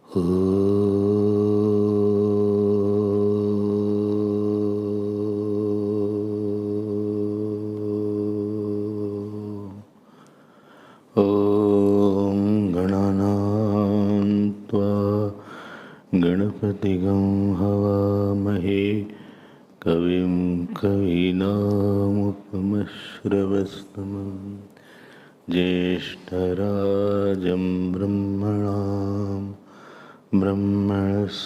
ॐ गणानां त्वा गणपतिगं हवामहे कविं कवीनामुपमश्रवस्तमं ज्येष्ठराजं ब्रह्मणां ब्रह्मणस्पतान्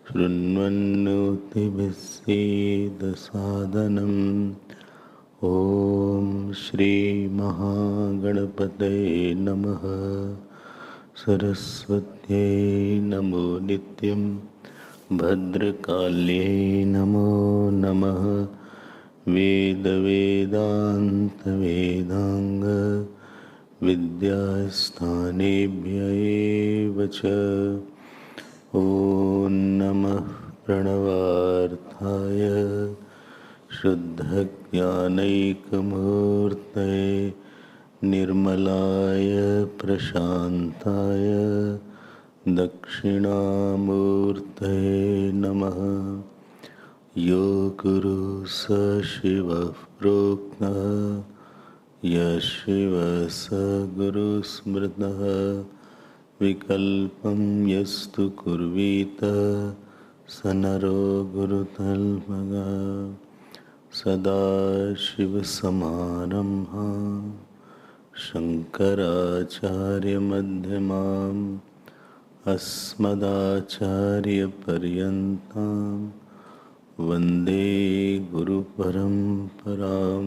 शृण्वन्नोतिभिस्सीदसादनम् ॐ श्रीमहागणपतये नमः। सरस्वत्यै नमो नित्यं भद्रकाल्यै नमो नमः। वेदवेदान्तवेदाङ्ग विद्यास्थानेभ्य एव च। ॐ नमः प्रणवार्थाय शुद्धज्ञानैकमूर्तये निर्मलाय प्रशान्ताय दक्षिणामूर्तये नमः। यो गुरु स शिवः प्रोक्तः यः शिवः स गुरुस्मृतः विकल्पं यस्तु कुर्वीत स नरो गुरुतल्पः। सदाशिवसमारम्भां शङ्कराचार्यमध्यमाम् अस्मदाचार्यपर्यन्तां वन्दे गुरुपरम्परां।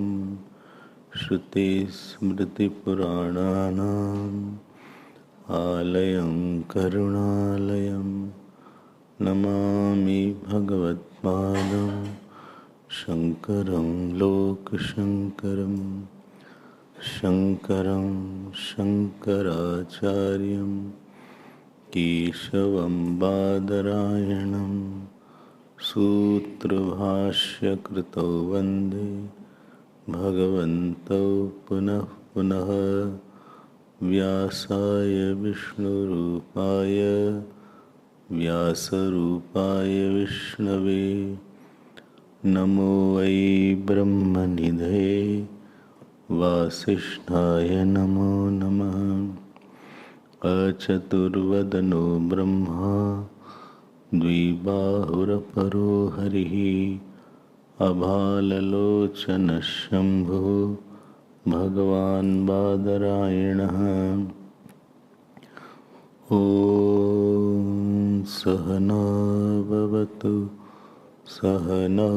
श्रुतिस्मृतिपुराणानाम् आलयं करुणालयं नमामि भगवत्पादं शङ्करं लोकशङ्करं। शङ्करं शङ्कराचार्यं केशवं बादरायणं सूत्रभाष्यकृतौ वन्दे भगवन्तौ पुनः पुनः। व्यासाय विष्णुरूपाय व्यासरूपाय विष्णवे नमो वै ब्रह्मनिधये वासिष्ठाय नमो नमः। अचतुर्वदनो ब्रह्मा द्विबाहुरपरो हरिः अभाललोचनः शम्भुः भगवान् बादरायणः। ॐ सहना भवतु सहनौ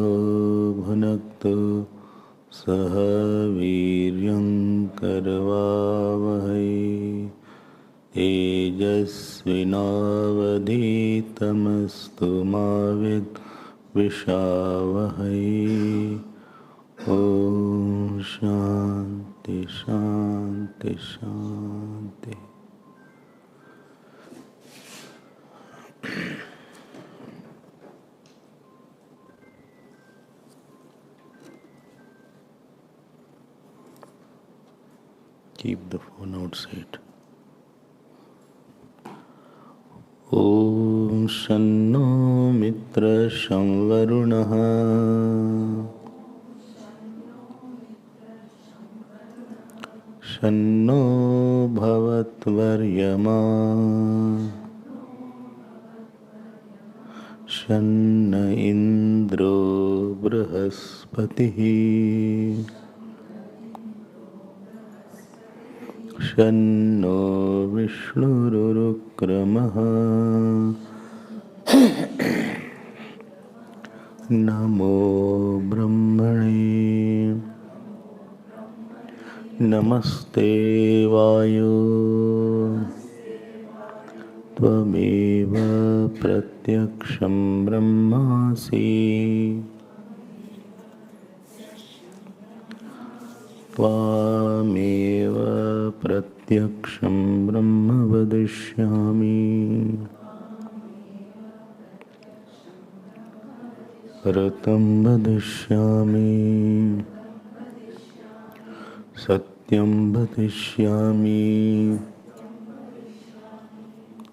भुनक्तु सह वीर्यं करवावहै तेजस्विनावधीतमस्तु मा विद्विषावहै। ॐ शान्ति शान्ति शान्ति। Keep the phone outside. ॐ शन्नो मित्रशं वरुणः शन्नो भवत्वर्यमा शन्न इन्द्रो बृहस्पतिः शन्नो विष्णुरुक्रमः। नमो ब्रह्मणे नमस्ते वायो त्वमेव प्रत्यक्षं ब्रह्मासि त्वामेव प्रत्यक्षं ब्रह्म वदिष्यामि। ऋतं वदिष्यामि सत्यं वदिष्यामि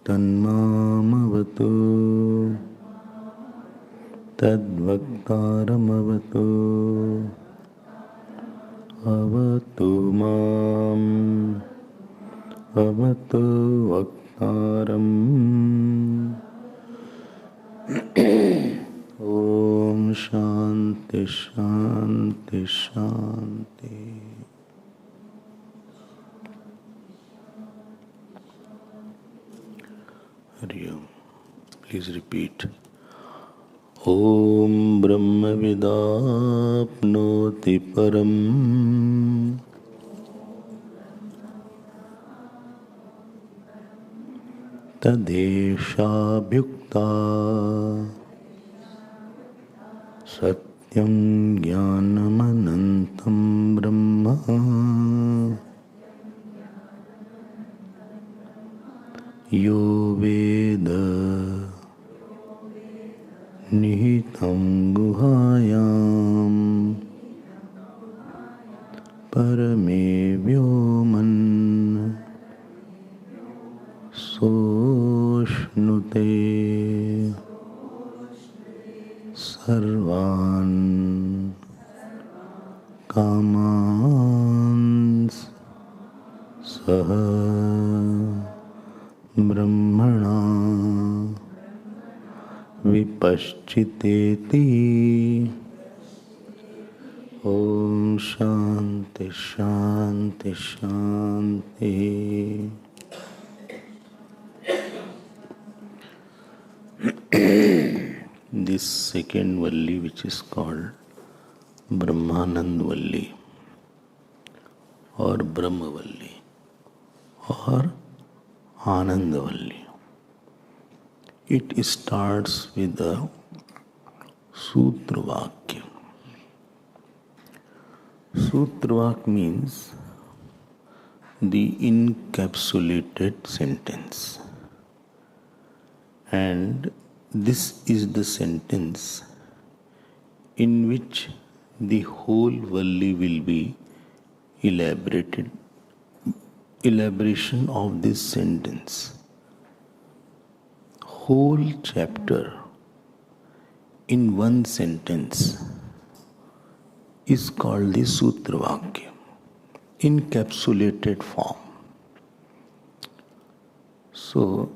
तन्मामवतु तद्वक्तारमवतु अवतु माम् अवतु वक्तारम् ॐ शान्ति शान्ति शान्ति। Hari Om. Please repeat. Om Brahmavidapnoti Param Tadeshabhyukta Satyam Jnanamanantam Brahma Yo Veda Nihitam Guhayam Parame Vyoman Soshnute Sarvan Kamans Saha Brahmana Vipaschiteti. Om Shanti Shanti Shanti. This second Valli, which is called Brahmananda Valli or Brahma Valli or Ananda Valli, it starts with a Sutra Vakya. Sutra Vakya means the encapsulated sentence. And this is the sentence in which the whole Valli will be elaborated. Elaboration of this sentence. Whole chapter in one sentence is called the Sutra Vakya, encapsulated form. So,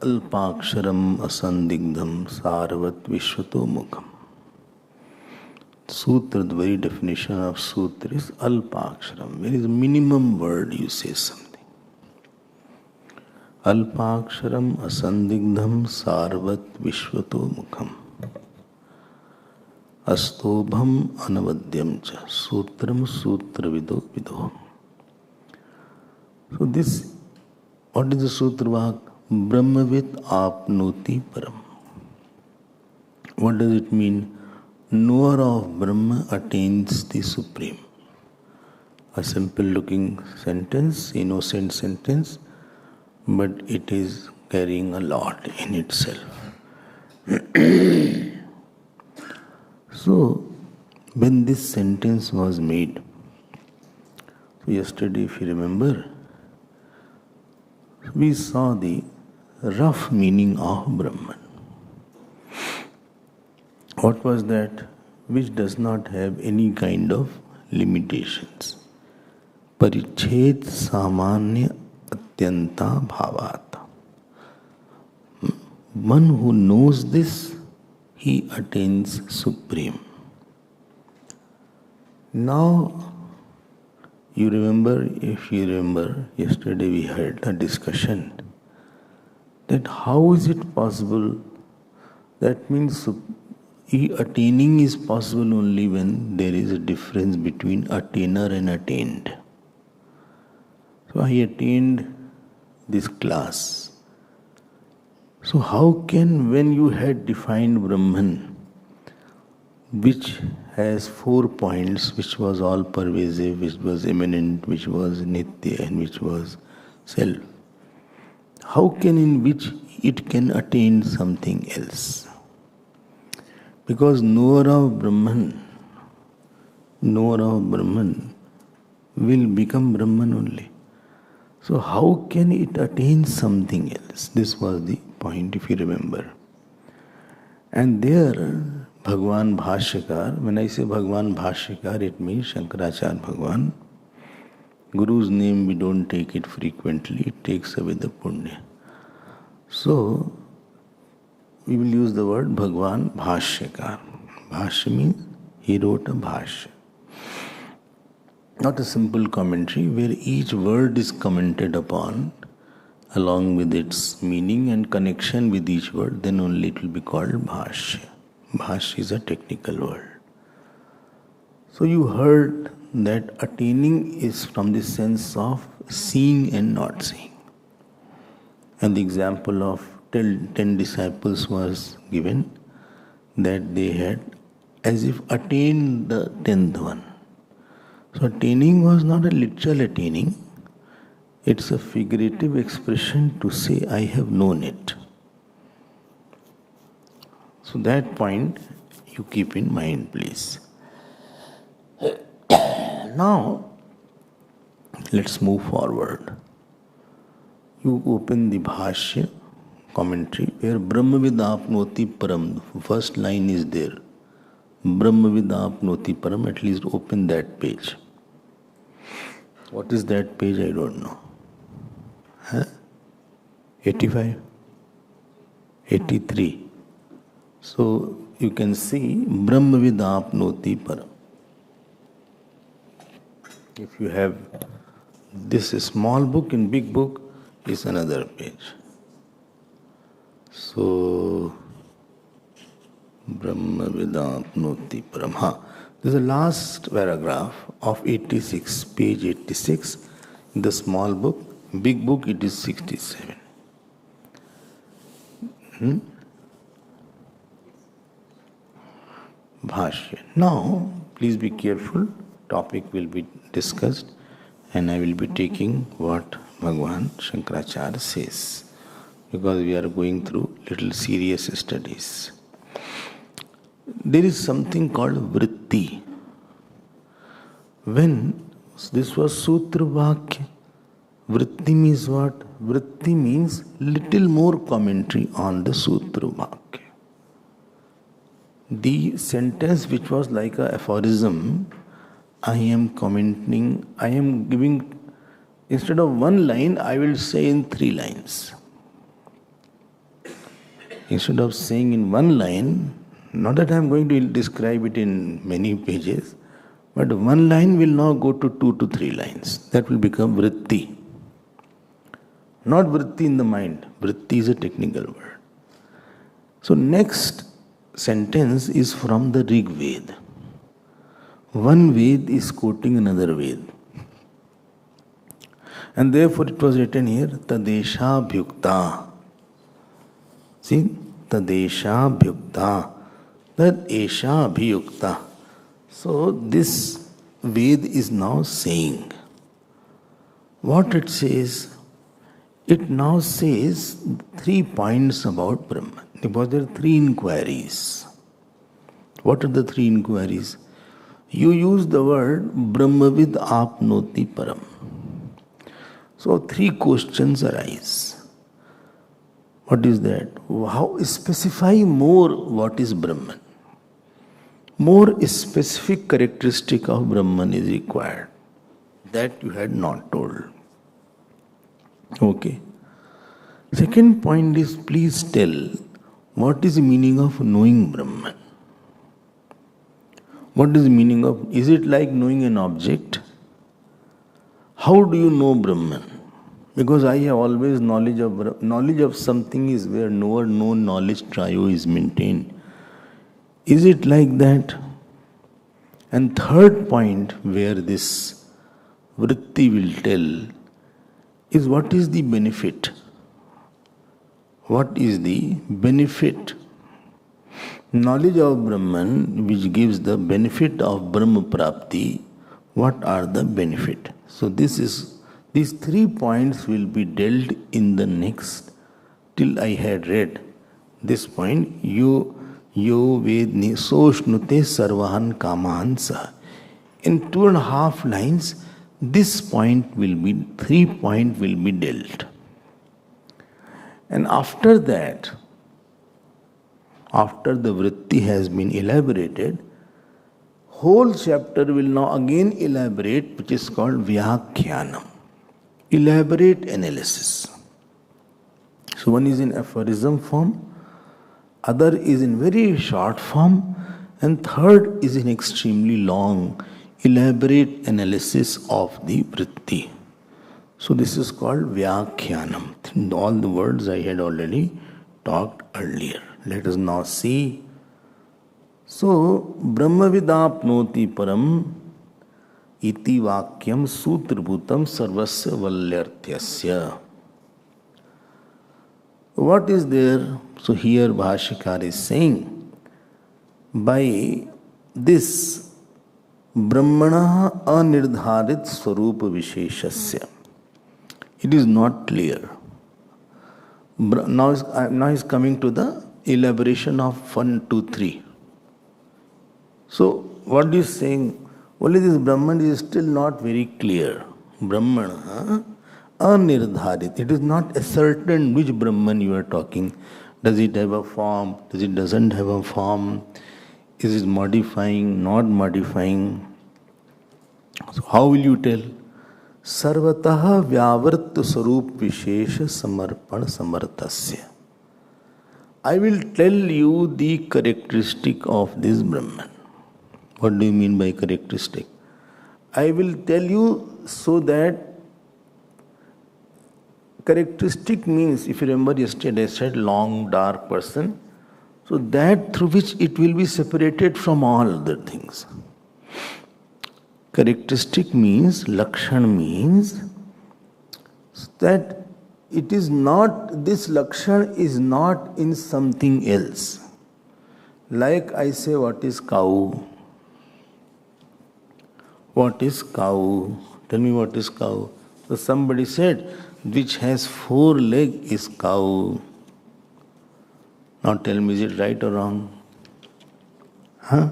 Alpaksharam asandigdham sarvat vishwato mukham. Sutra, the very definition of sutra is Alpaksharam. There is a minimum word you say something. Alpaksharam asandigdham sarvat vishwato mukham. Astobham anavadyam cha sutram sutra vido vido. So this, what is the Sutra Vakya? Brahmavid apnoti param. What does it mean? Knower of Brahma attains the Supreme. A simple looking sentence, innocent sentence, but it is carrying a lot in itself. So, when this sentence was made, yesterday, if you remember, we saw the rough meaning of Brahman. What was that? Which does not have any kind of limitations. Parichet samanya atyanta bhavata. One who knows this, he attains Supreme. Now, you remember, if you remember, yesterday we had a discussion that how is it possible? That means attaining is possible only when there is a difference between attainer and attained. So I attained this class. So how can, when you had defined Brahman, which has 4 points, which was all pervasive, which was immanent, which was nitya, and which was self, how can in which it can attain something else? Because knower of Brahman will become Brahman only. So how can it attain something else? This was the point, if you remember. And there, Bhagwan Bhashyakar, when I say Bhagwan Bhashyakar, it means Shankaracharya Bhagwan. Guru's name, we don't take it frequently, it takes away the punya. So, we will use the word Bhagwan Bhashyakar. Bhashya means he wrote a bhashya. Not a simple commentary where each word is commented upon along with its meaning and connection with each word, then only it will be called bhashya. Bhashya is a technical word. So you heard that attaining is from the sense of seeing and not seeing. And the example of 10 disciples was given, that they had as if attained the 10th one. So attaining was not a literal attaining, it's a figurative expression to say, I have known it. So that point you keep in mind, please. Now, let's move forward. You open the Bhashya commentary where Brahmavid apnoti param. First line is there. Brahmavid apnoti param. At least open that page. What is that page? I don't know. 85? 83. So you can see Brahmavid apnoti param. If you have this small book, in big book is another page. So Brahmavid apnoti param. This is the last paragraph of 86, page 86. In the small book, big book it is 67. Bhashya. Now, please be careful. Topic will be discussed and I will be taking what Bhagwan Shankaracharya says, because we are going through little serious studies. There is something called vritti. When this was Sutra Vakya, vritti means what? Vritti means little more commentary on the Sutra Vakya. The sentence which was like a aphorism, I am commenting, I am giving, instead of one line, I will say in 3 lines. Instead of saying in one line, not that I am going to describe it in many pages, but one line will now go to 2 to 3 lines. That will become vritti. Not vritti in the mind. Vritti is a technical word. So next sentence is from the Rig Veda. One Ved is quoting another Ved. And therefore it was written here, Tadesha Bhyukta. See? Tadesha Bhyukta. That Esha Abhiyukta. So this Ved is now saying. What it says? It now says 3 points about Brahman. Because there are 3 inquiries. What are the 3 inquiries? You use the word Brahmavid apnoti param. So 3 questions arise. What is that? How specify more what is Brahman? More specific characteristic of Brahman is required. That you had not told. Okay. Second point is, please tell what is the meaning of knowing Brahman? What is the meaning of, is it like knowing an object? How do you know Brahman? Because I have always knowledge of something is where knower, known, knowledge trio is maintained. Is it like that? And third point where this vritti will tell is what is the benefit? What is the benefit? Knowledge of Brahman which gives the benefit of Brahma Prapti, what are the benefit? So these 3 points will be dealt in the next, till I had read this point, yo vedni soshnute sarvahan kamahan sa. In 2.5 lines, this point will be, 3 points will be dealt. And after that, after the vritti has been elaborated, whole chapter will now again elaborate, which is called Vyakhyanam, elaborate analysis. So one is in aphorism form, other is in very short form, and third is in extremely long, elaborate analysis of the vritti. So this is called Vyakhyanam. All the words I had already talked earlier. Let us now see. So, Brahmavidapnoti param iti vakyam sutribhutam sarvasya valyartyasya. What is there? So here Bhashikar is saying, by this Brahmana anirdharit swarupa visheshasya, it is not clear. Now is coming to the elaboration of 1, 2, 3. So what is saying? Only this Brahman is still not very clear. Brahmana anirdharit. It is not ascertained which Brahman you are talking. Does it have a form? Does it doesn't have a form? Is it modifying, not modifying? So how will you tell? Sarvataha vyavrt sarup vishesha samarpan samartasya. I will tell you the characteristic of this Brahman. What do you mean by characteristic? I will tell you so that characteristic means, if you remember yesterday I said long dark person, so that through which it will be separated from all other things. Characteristic means, lakshan means that it is not, this lakshan is not in something else. Like I say, what is cow? What is cow? Tell me what is cow. So somebody said, which has 4 legs is cow. Now tell me, is it right or wrong? Huh?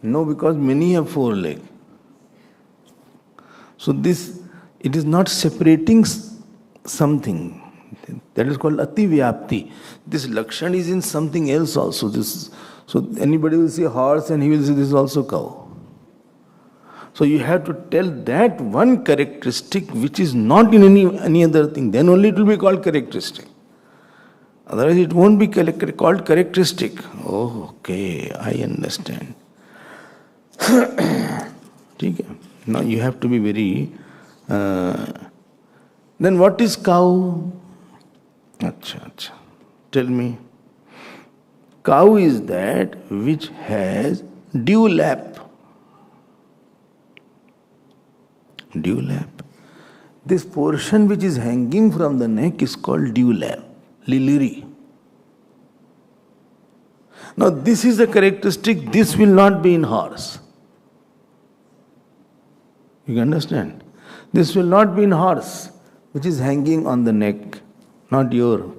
No, because many have 4 legs. So this, it is not separating something. That is called ati vyapti. This lakshan is in something else also. So anybody will see a horse and he will say this is also cow. So you have to tell that one characteristic which is not in any other thing. Then only it will be called characteristic. Otherwise it won't be called characteristic. Oh, okay, I understand. Now you have to be very... then what is cow? Acha. Tell me. Cow is that which has dewlap. Dewlap. This portion which is hanging from the neck is called dewlap, liliri. Now this is a characteristic, this will not be in horse. You understand? This will not be in horse, which is hanging on the neck, not your.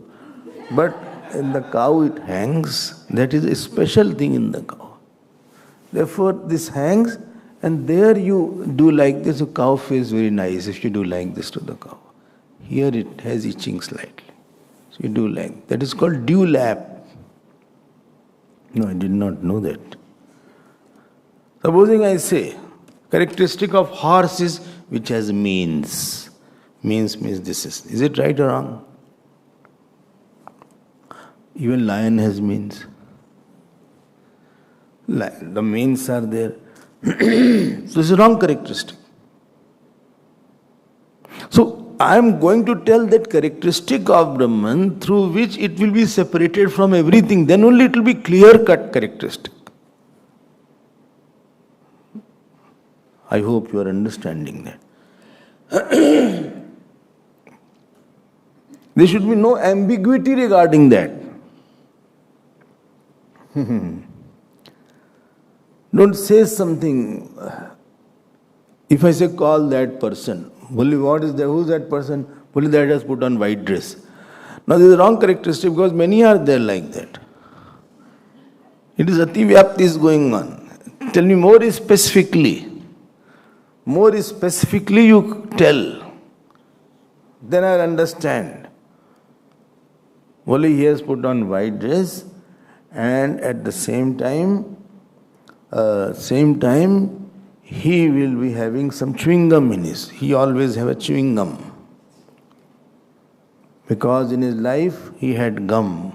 But in the cow it hangs, that is a special thing in the cow. Therefore this hangs, and there you do like this, a cow feels very nice if you do like this to the cow. Here it has itching slightly. So you do like, that is called dewlap. No, I did not know that. Supposing I say, characteristic of horse is which has manes. Manes means this is. Is it right or wrong? Even lion has manes. The manes are there. So this is a wrong characteristic. So I am going to tell that characteristic of Brahman through which it will be separated from everything. Then only it will be clear-cut characteristic. I hope you are understanding that. There should be no ambiguity regarding that. Don't say something. If I say call that person, only what is there? Who is that person? Only that has put on white dress. Now this is a wrong characteristic because many are there like that. It is ati vyapti is going on. Tell me more specifically. more specifically you tell, then I'll understand. Only he has put on white dress, and at the same time, he will be having some chewing gum in his. He always have a chewing gum. Because in his life he had gum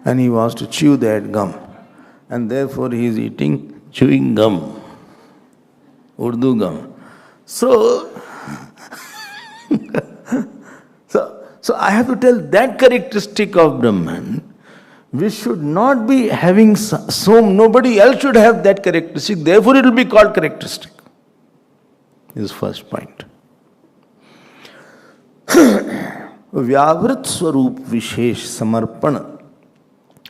and he wants to chew that gum. And therefore he is eating chewing gum. Urdu gum. So I have to tell that characteristic of Brahman. We should not be having nobody else should have that characteristic, therefore it will be called characteristic. This is first point. Vyavrit swarup vishesh samarpana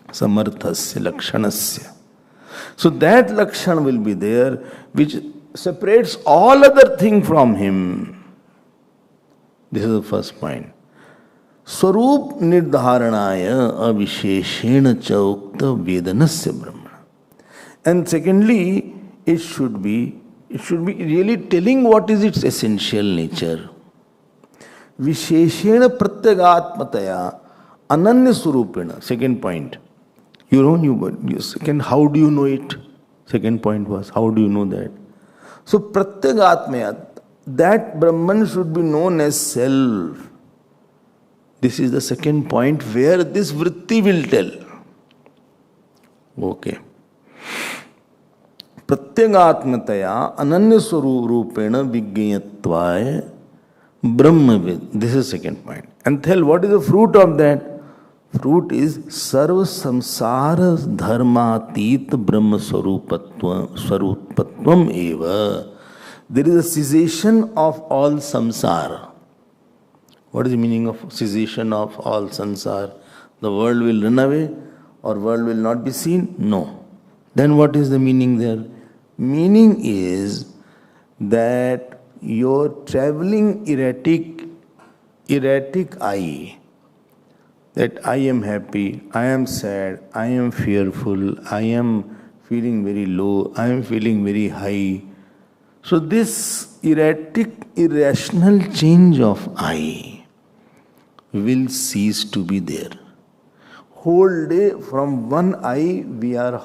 samarthasya lakshanasya. So that lakshan will be there which separates all other thing from him. This is the first point. Swarup nirdharanaya avisheshena cha ukta vedanasya brahmana. And secondly, it should be really telling what is its essential nature. Visheshena pratyagatmataya ananya surupena. Second point. Second, how do you know it? Second point was, how do you know that? So pratyagatmaya, that Brahman should be known as self. This is the second point where this vritti will tell. Okay. Pratyagatmataya ananya surupena vijñatvaya Brahmavid. This is second point. And tell what is the fruit of that? Fruit is sarva samsara dharmatit brahma swarupatvam eva. There is a cessation of all samsara. What is the meaning of cessation of all samsara? The world will run away or world will not be seen? No. Then what is the meaning there? Meaning is that your traveling erratic I, that I am happy, I am sad, I am fearful, I am feeling very low, I am feeling very high. So this erratic, irrational change of I will cease to be there. Whole day from one I we are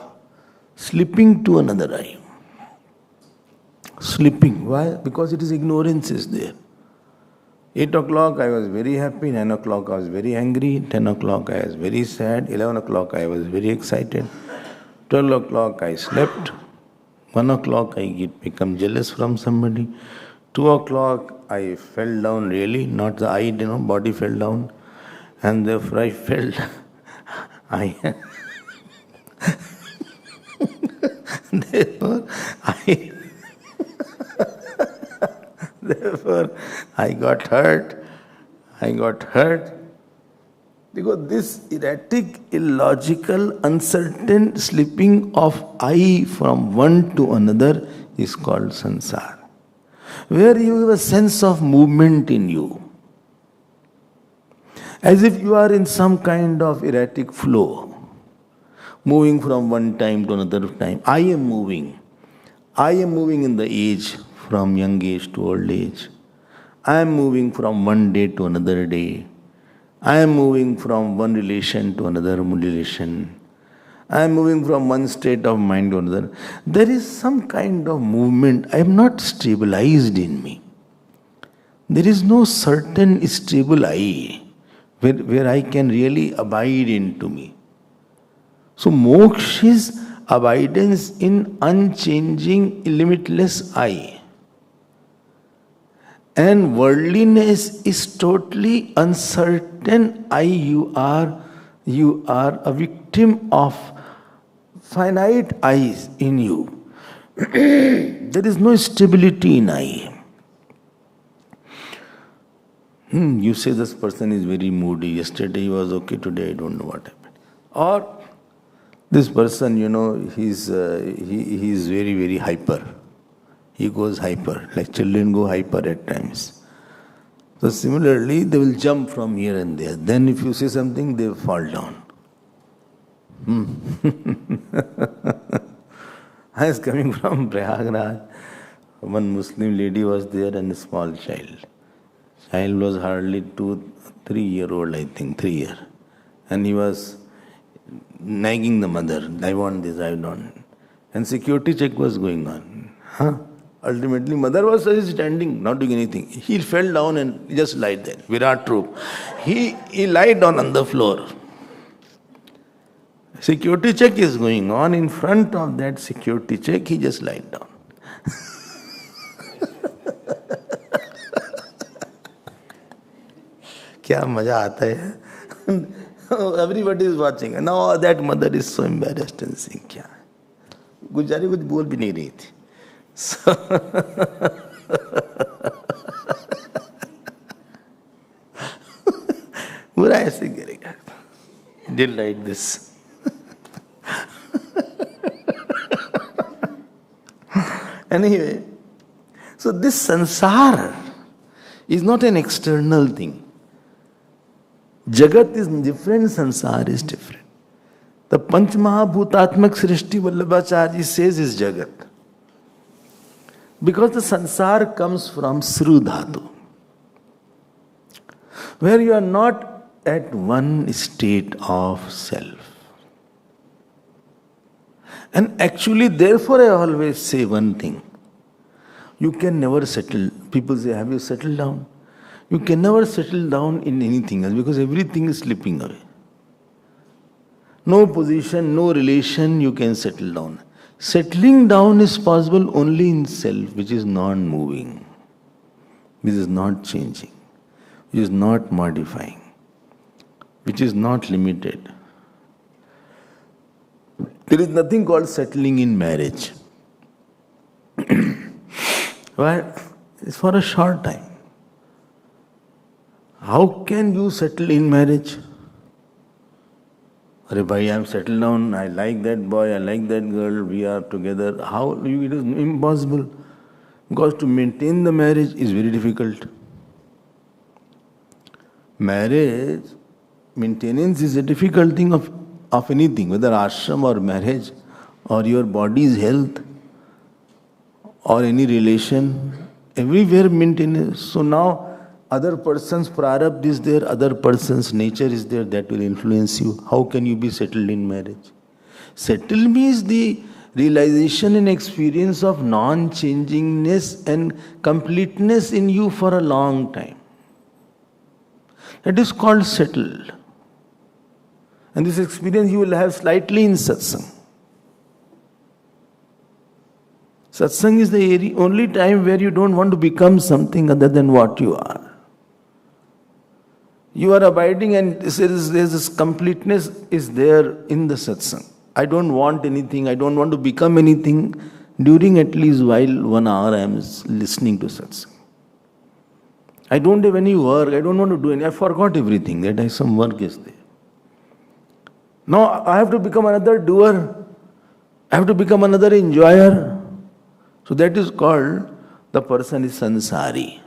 slipping to another I. Slipping. Why? Because it is ignorance is there. 8 o'clock I was very happy, 9 o'clock I was very angry, 10 o'clock I was very sad, 11 o'clock I was very excited, 12 o'clock I slept, 1 o'clock I become jealous from somebody, 2 o'clock I fell down really, not the eye, body fell down, and therefore I felt Therefore, I got hurt. Because this erratic, illogical, uncertain slipping of I from one to another is called sansar. Where you have a sense of movement in you. As if you are in some kind of erratic flow. Moving from one time to another time. I am moving in the age, from young age to old age. I am moving from one day to another day. I am moving from one relation to another relation. I am moving from one state of mind to another. There is some kind of movement. I am not stabilized in me. There is no certain stable I where I can really abide into me. So moksha is abidance in unchanging, limitless I. And worldliness is totally uncertain I. You are a victim of finite I's in you. There is no stability in I. You say this person is very moody. Yesterday he was okay, today I don't know what happened. Or this person, he's very, very hyper. He goes hyper, like children go hyper at times. So similarly, they will jump from here and there. Then if you say something, they fall down. I was coming from Prayagraj. One Muslim lady was there and a small child. Child was hardly 3 year old, I think, 3 year. And he was nagging the mother, I want this, I don't. And security check was going on. Ultimately, mother was standing, not doing anything. He fell down and just lied there. Virat Roop. He lied down on the floor. Security check is going on. In front of that security check, he just lied down. क्या मजा आता है. Everybody is watching. Now that mother is so embarrassed and saying, क्या गुजारी कुछ बोल भी नहीं रही थी. So बुरा ऐसे गिरेगा. Did like this. Anyway, so this sansara is not an external thing. Jagat is different, sansar is different. The Panch Mahabhutatmak Srishti Vallabhacharya says is Jagat. Because the sansar comes from Sru Dhatu, where you are not at one state of self. And actually, therefore, I always say one thing. You can never settle. People say, have you settled down? You can never settle down in anything else because everything is slipping away. No position, no relation, you can settle down. Settling down is possible only in self, which is non-moving, which is not changing, which is not modifying, which is not limited. There is nothing called settling in marriage. Well, it's for a short time. How can you settle in marriage? Arey bhai, I am settled down, I like that boy, I like that girl, we are together. How? It is impossible. Because to maintain the marriage is very difficult. Marriage, maintenance is a difficult thing of anything, whether ashram or marriage, or your body's health, or any relation, everywhere maintenance. So now, other person's prarabdha is there, other person's nature is there, that will influence you. How can you be settled in marriage? Settle means the realization and experience of non-changingness and completeness in you for a long time. That is called settled. And this experience you will have slightly in satsang. Satsang is the only time where you don't want to become something other than what you are. You are abiding and there's this completeness is there in the satsang. I don't want anything, I don't want to become anything during at least while 1 hour I am listening to satsang. I don't have any work, I don't want to do anything, I forgot everything, that some work is there. Now I have to become another doer, I have to become another enjoyer. So that is called, the person is sansari.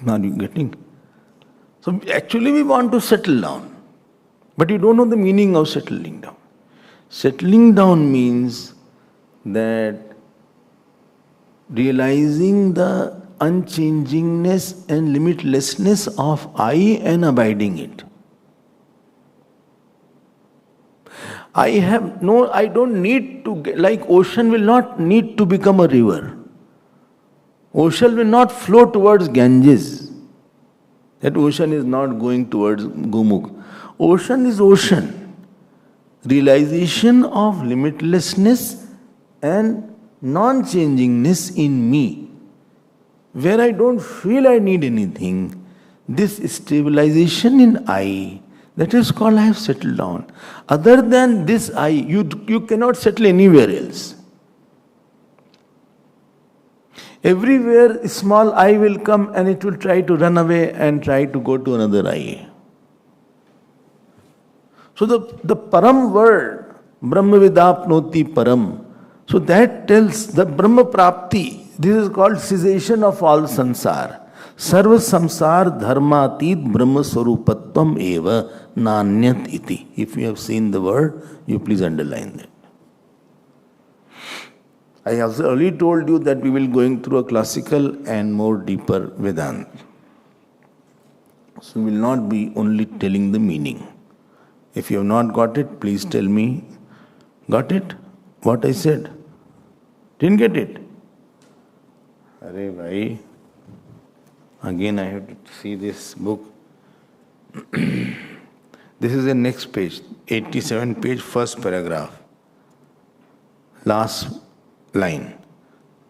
Are you getting? So actually we want to settle down, but you don't know the meaning of settling down. Settling down means that realizing the unchangingness and limitlessness of I and abiding it. I don't need to, like ocean will not need to become a river. Ocean will not flow towards Ganges. That ocean is not going towards Gomukh. Ocean is ocean. Realization of limitlessness and non-changingness in me. Where I don't feel I need anything, this stabilization in I, that is called I have settled down. Other than this I, you cannot settle anywhere else. Everywhere small I will come and it will try to run away and try to go to another I. So the Param word, Brahma Vidapnoti Param, so that tells the Brahma Prapti. This is called cessation of all sansar. Sarva samsar dharmatit Brahma Swarupatvam eva nanyat iti. If you have seen the word, you please underline that. I have already told you that we will going through a classical and more deeper Vedanta. So we will not be only telling the meaning. If you have not got it, please tell me. Got it? What I said? Didn't get it? Arey bhai. Again I have to see this book. This is the next page, 87 page, first paragraph. Last line.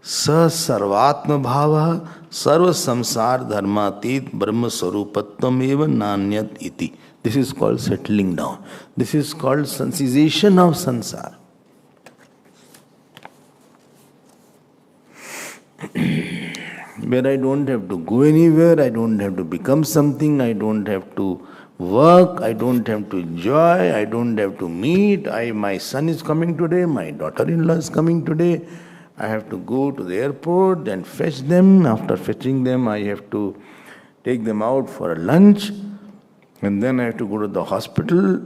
Sa sarvatma bhava sarva samsar dharmatit brahma sarupatvam eva nanyat iti. This is called settling down. This is called cessation of sansar. Where I don't have to go anywhere, I don't have to become something, I don't have to work, I don't have to enjoy, I don't have to meet. My son is coming today, my daughter-in-law is coming today. I have to go to the airport and fetch them. After fetching them, I have to take them out for a lunch. And then I have to go to the hospital.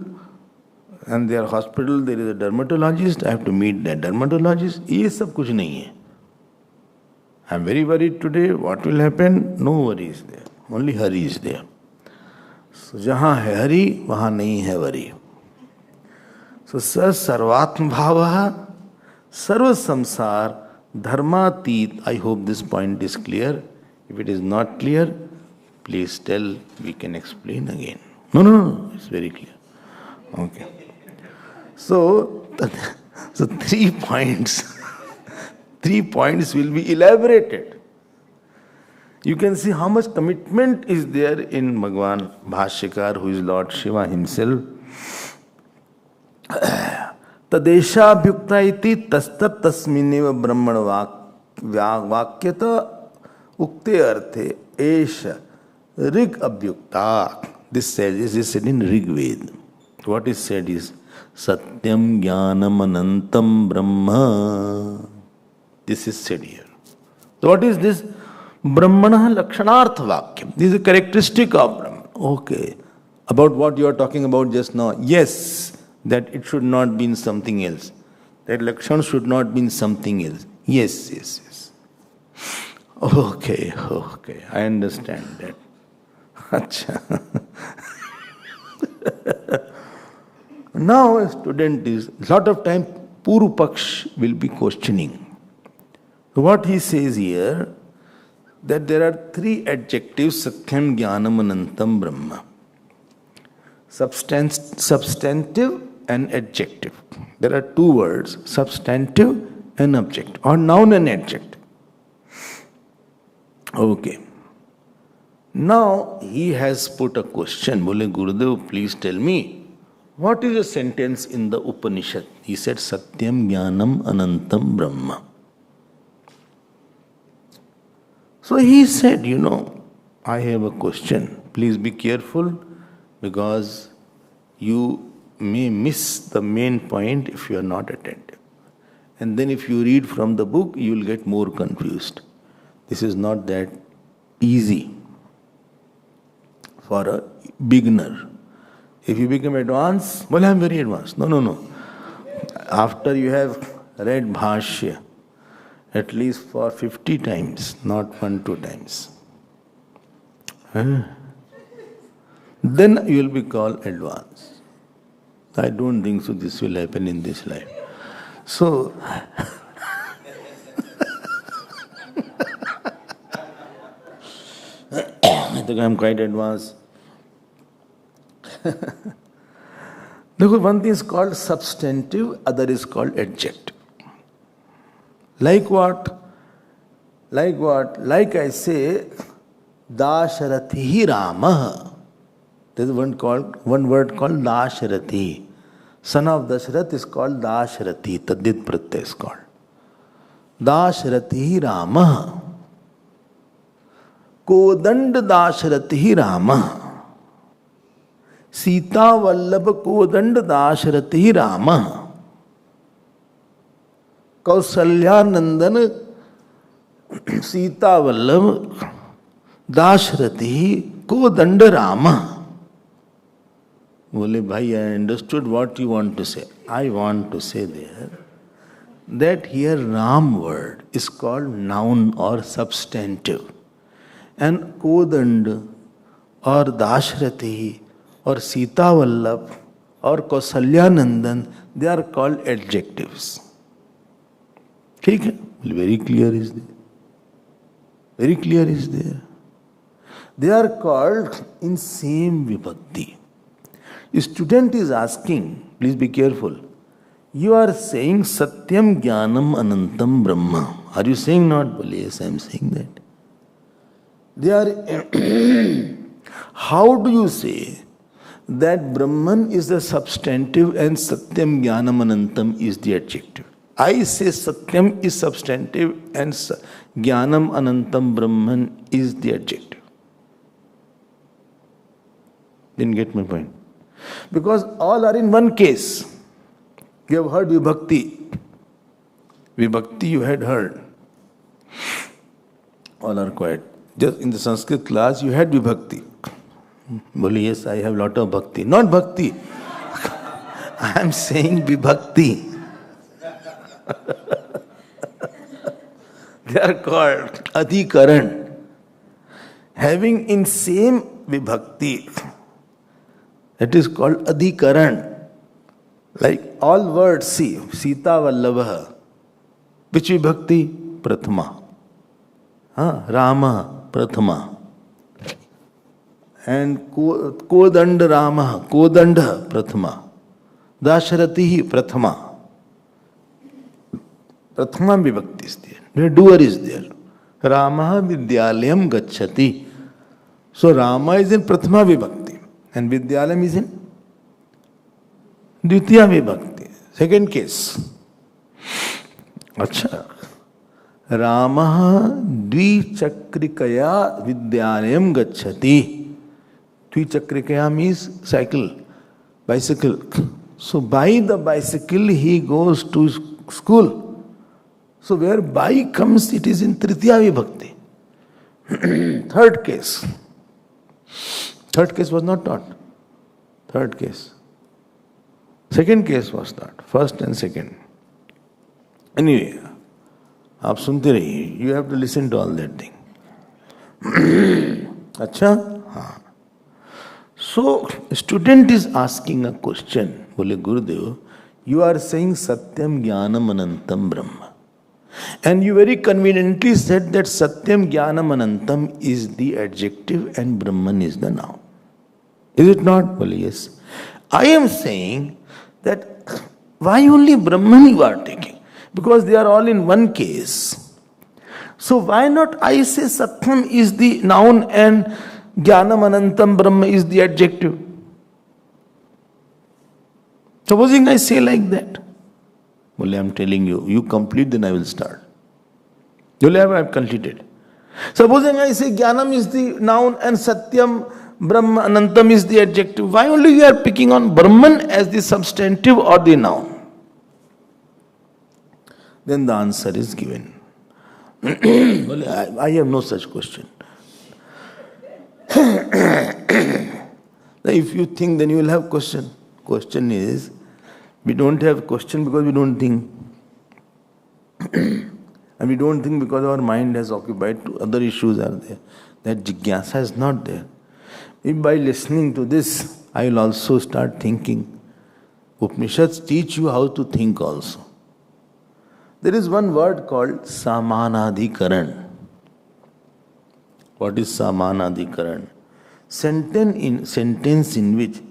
And their hospital, there is a dermatologist. I have to meet that dermatologist. ये सब कुछ नहीं है. I am very worried today. What will happen? No worry is there. Only hurry is there. So जहाँ है हरि, वहाँ नहीं है worry. So sarvatma bhava sarva samsar dharmatit. I hope this point is clear. If it is not clear, please tell, we can explain again. No, it's very clear. Okay. So 3 points. 3 points will be elaborated. You can see how much commitment is there in Bhagwan Bhashyakar, who is Lord Shiva himself. Tadesha bhyukta iti tastat tasmineva brahmana vakyata ukte arthe esha rig abhyukta. This is said in Rig Ved. What is said is Satyam Jnanam Anantam Brahma. This is said here. So what is this? Brahmana Lakshanartha Vakyam. This is a characteristic of Brahman. Okay. About what you are talking about just now. Yes, that it should not be in something else. That Lakshan should not be in something else. Yes. Okay. I understand that. Acha. Now a student is, lot of time Puru Paksh will be questioning. What he says here, that there are 3 adjectives, Satyam Jnanam Anantam Brahma. Substantive and adjective. There are 2 words, substantive and objective, or noun and adjective. Okay. Now he has put a question. Bole Gurudev, please tell me, what is a sentence in the Upanishad? He said, Satyam Jnanam Anantam Brahma. So he said, I have a question. Please be careful, because you may miss the main point if you are not attentive. And then if you read from the book, you will get more confused. This is not that easy for a beginner. If you become advanced, well, I am very advanced. No. After you have read Bhashya, at least for 50 times, not 1-2 times, then you will be called advanced. I don't think so this will happen in this life. So, I think I am quite advanced. Look, one thing is called substantive, other is called adjective. Like what? Like I say, Dasharatihi Rama. There is one word called Dasharati. Son of Dasharath is called Dasharati. Tadit Pratyay is called. Dasharatihi Rama. Kodand Dasharatihi Rama. Sita Vallabha Kodand Dasharatihi Rama. Kausalyanandana Sita Vallabha Dasharatihi Kodand Rama. Bole bhai, I understood what you want to say. I want to say there that here Ram word is called noun or substantive, and Kodand or Dashrati or Sita Vallabh or Kausalyanandan, they are called adjectives. Okay? Very clear is there. Very clear is there. They are called in same vibhakti. A student is asking, please be careful. You are saying Satyam Jnanam Anantam Brahma. Are you saying not? Well, yes, I am saying that. They are. How do you say that Brahman is the substantive and Satyam Jnanam Anantam is the adjective? I say Satyam is substantive and Jnanam Anantam Brahman is the adjective. Didn't get my point. Because all are in one case. You have heard Vibhakti. Vibhakti you had heard. All are quiet. Just in the Sanskrit class you had Vibhakti. Well, yes, I have lot of bhakti. Not bhakti. I am saying Vibhakti. They are called Adhikaran. Having in same Vibhakti, that is called Adhikaran. Like all words, see, Sita Vallabha. Which Vibhakti? Prathama. Rama, Prathama. And Kodand Rama, Kodanda, Prathama. Dasharati, Prathama. Prathama Vibhakti is there. The doer is there. Rama Vidyalayam Gacchati. So Rama is in Prathama Vibhakti and Vidyalayam is in Dvitiya Vibhakti. Second case. Acha. Rama Dvichakrikaya Vidyalayam Gacchati. Dvichakrikaya means cycle, bicycle. So by the bicycle he goes to school. So where by comes, it is in Tritiya Vibhakti. Third case. Third case was not taught. Third case. Second case was taught. First and second. Anyway, आप सुनते रहिए. You have to listen to all that thing. अच्छा? हाँ. So, student is asking a question. बोले Gurudev, you are saying Satyam Jnanam Anantam Brahma. And you very conveniently said that Satyam Jnanam Anantam is the adjective and Brahman is the noun. Is it not? Well, yes. I am saying that why only Brahman you are taking? Because they are all in one case. So why not I say Satyam is the noun and Jnanam Anantam Brahma is the adjective? Supposing I say like that. Well, I am telling you, you complete, then I will start. I have completed. Supposing I say Jnanam is the noun and Satyam, Brahma, Anantam is the adjective. Why only you are picking on Brahman as the substantive or the noun? Then the answer is given. Well, I have no such question. If you think, then you will have question. Question is, we don't have question because we don't think. And we don't think because our mind has occupied to other issues are there. That jigyasa is not there. If by listening to this, I will also start thinking. Upanishads teach you how to think also. There is one word called Samanadhikaran. What is Samanadhikaran? Sentence in which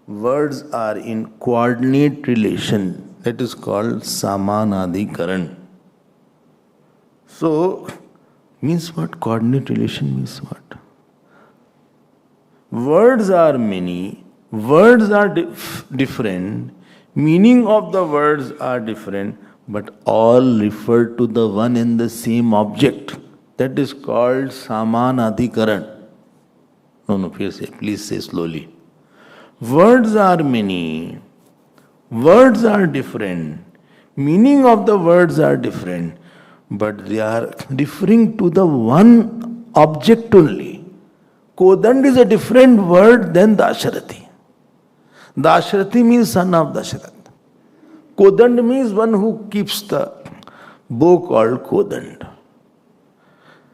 words are in coordinate relation. That is called Samanadhikaran. So, means what? Coordinate relation means what? Words are many, words are different, meaning of the words are different, but all refer to the one and the same object. That is called Samanadhikaran. No, please say slowly. Words are many, words are different, meaning of the words are different, but they are referring to the one object only. Kodand is a different word than Dasharati. Dasharati means son of Dasharath. Kodand means one who keeps the bow called Kodand.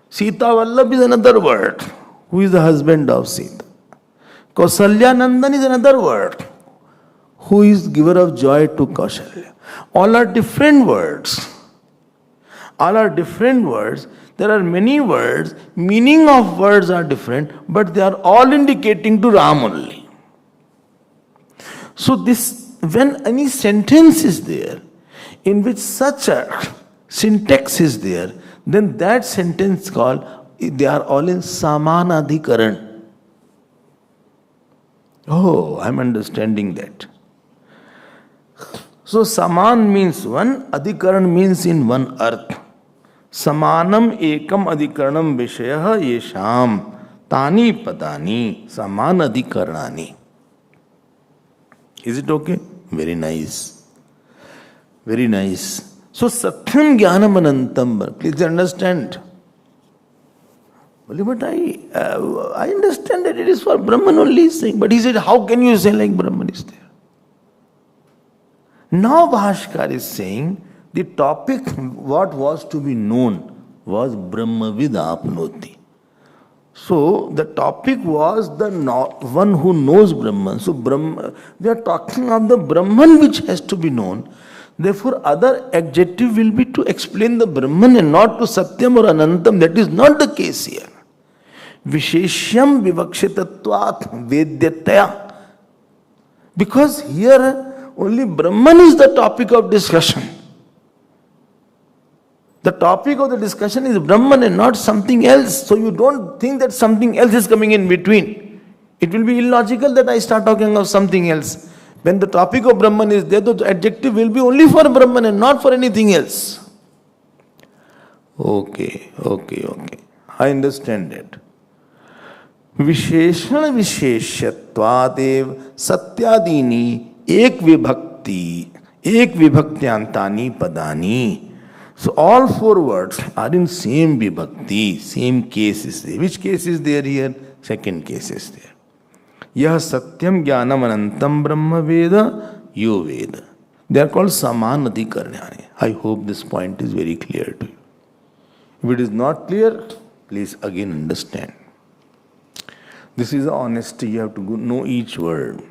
Sita Vallabh is another word, who is the husband of Sita. Kausalya Nandan is another word, who is giver of joy to Kausalya. All are different words. All are different words. There are many words, meaning of words are different, but they are all indicating to Ram only. So this, when any sentence is there, in which such a syntax is there, then that sentence called, they are all in Samanadhikaran. Oh, I'm understanding that. So Saman means one, Adhikaran means in one earth. Samanam ekam adhikaranam vishayah yesham tani padani saman adhikaranani. Is it okay? Very nice. Very nice. So satyam jnanam anantam. Please understand. But I understand that it is for Brahman only he's saying. But he said, how can you say like Brahman is there? Now Bhashkar is saying, the topic, what was to be known, was Brahmavid apnoti. So the topic was the one who knows Brahman. So we are talking of the Brahman which has to be known. Therefore, other adjective will be to explain the Brahman and not to Satyam or Anantam. That is not the case here. Visheshyam vivakshitatvat vedyataya. Because here only Brahman is the topic of discussion. The topic of the discussion is Brahman and not something else. So you don't think that something else is coming in between. It will be illogical that I start talking of something else. When the topic of Brahman is there, the adjective will be only for Brahman and not for anything else. Okay. I understand it. Visheshana visheshyatvadev satyadini ek vibhaktiyantani padani. So all four words are in same vibhakti, same case is there. Which case is there here? Second case is there. Yah satyam jnanam anantam brahma veda yo veda. They are called samanadhikaranyani. I hope this point is very clear to you. If it is not clear, please again understand. This is the honesty, you have to know each word.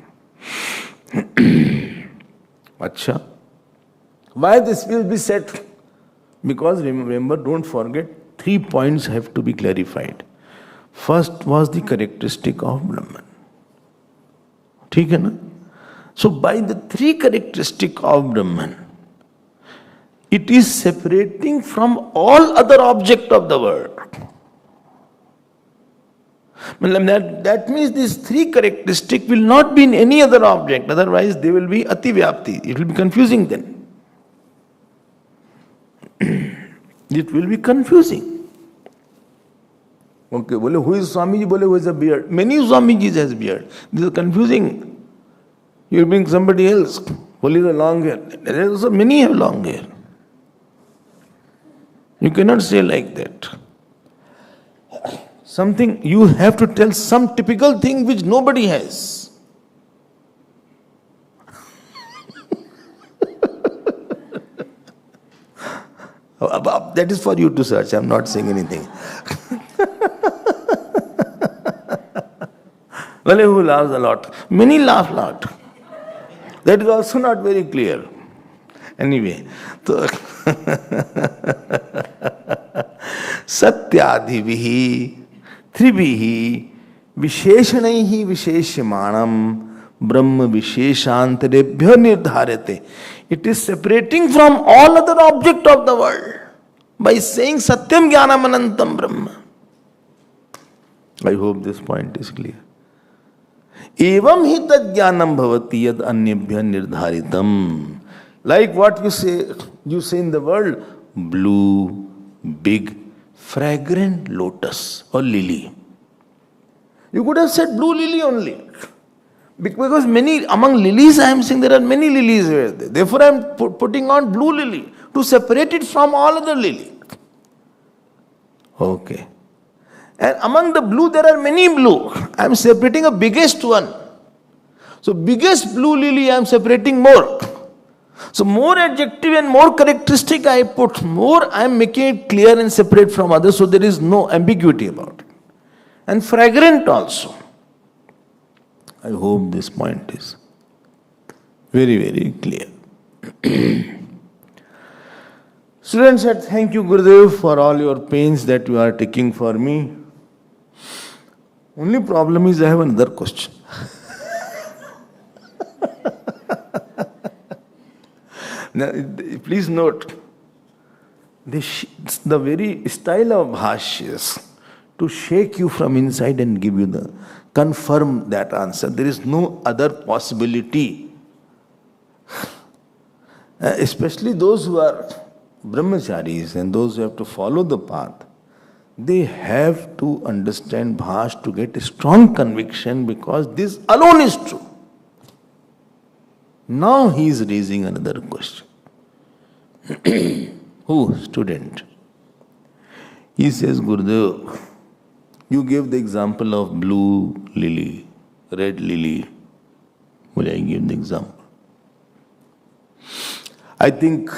Acha. Why this will be said? Because remember, don't forget, 3 points have to be clarified. First was the characteristic of Brahman. ठीक है ना? So by the 3 characteristics of Brahman, it is separating from all other object of the world. That means these 3 characteristics will not be in any other object, otherwise they will be ativyapti. It will be confusing then. It will be confusing. Okay, who is Swamiji? Who has a beard? Many Swamijis has beard. This is confusing. You bring somebody else who has a long hair. There are also many have long hair. You cannot say like that. Something, you have to tell some typical thing which nobody has. That is for you to search. I am not saying anything. Well, who laughs a lot? Many laugh a lot. That is also not very clear. Anyway, so Satyadhivihi Trivihi Visheshanaihi Visheshyamanam Brahma Visheshantarebhya Nirdharate. It is separating from all other object of the world by saying Satyam Jnanam Anantam Brahma. I hope this point is clear. Evam hi tad jnanam bhavati yad anyabhya nirdharitam. Like what you say in the world, blue, big, fragrant lotus or lily. You could have said blue lily only. Because among lilies I am saying there are many lilies here. Therefore I am putting on blue lily to separate it from all other lily. Okay. And among the blue there are many blue. I am separating a biggest one. So biggest blue lily I am separating more. So more adjective and more characteristic I put, more I am making it clear and separate from others, so there is no ambiguity about it. And fragrant also. I hope this point is very, very clear. Students said, thank you Gurudev for all your pains that you are taking for me. Only problem is I have another question. Now, please note, the very style of bhashyas to shake you from inside and give you confirm that answer. There is no other possibility. Especially those who are brahmacharis and those who have to follow the path, they have to understand bhash to get a strong conviction, because this alone is true. Now he is raising another question. Who? Student. He says, Gurudev, you gave the example of blue lily, red lily. Will I give the example? I think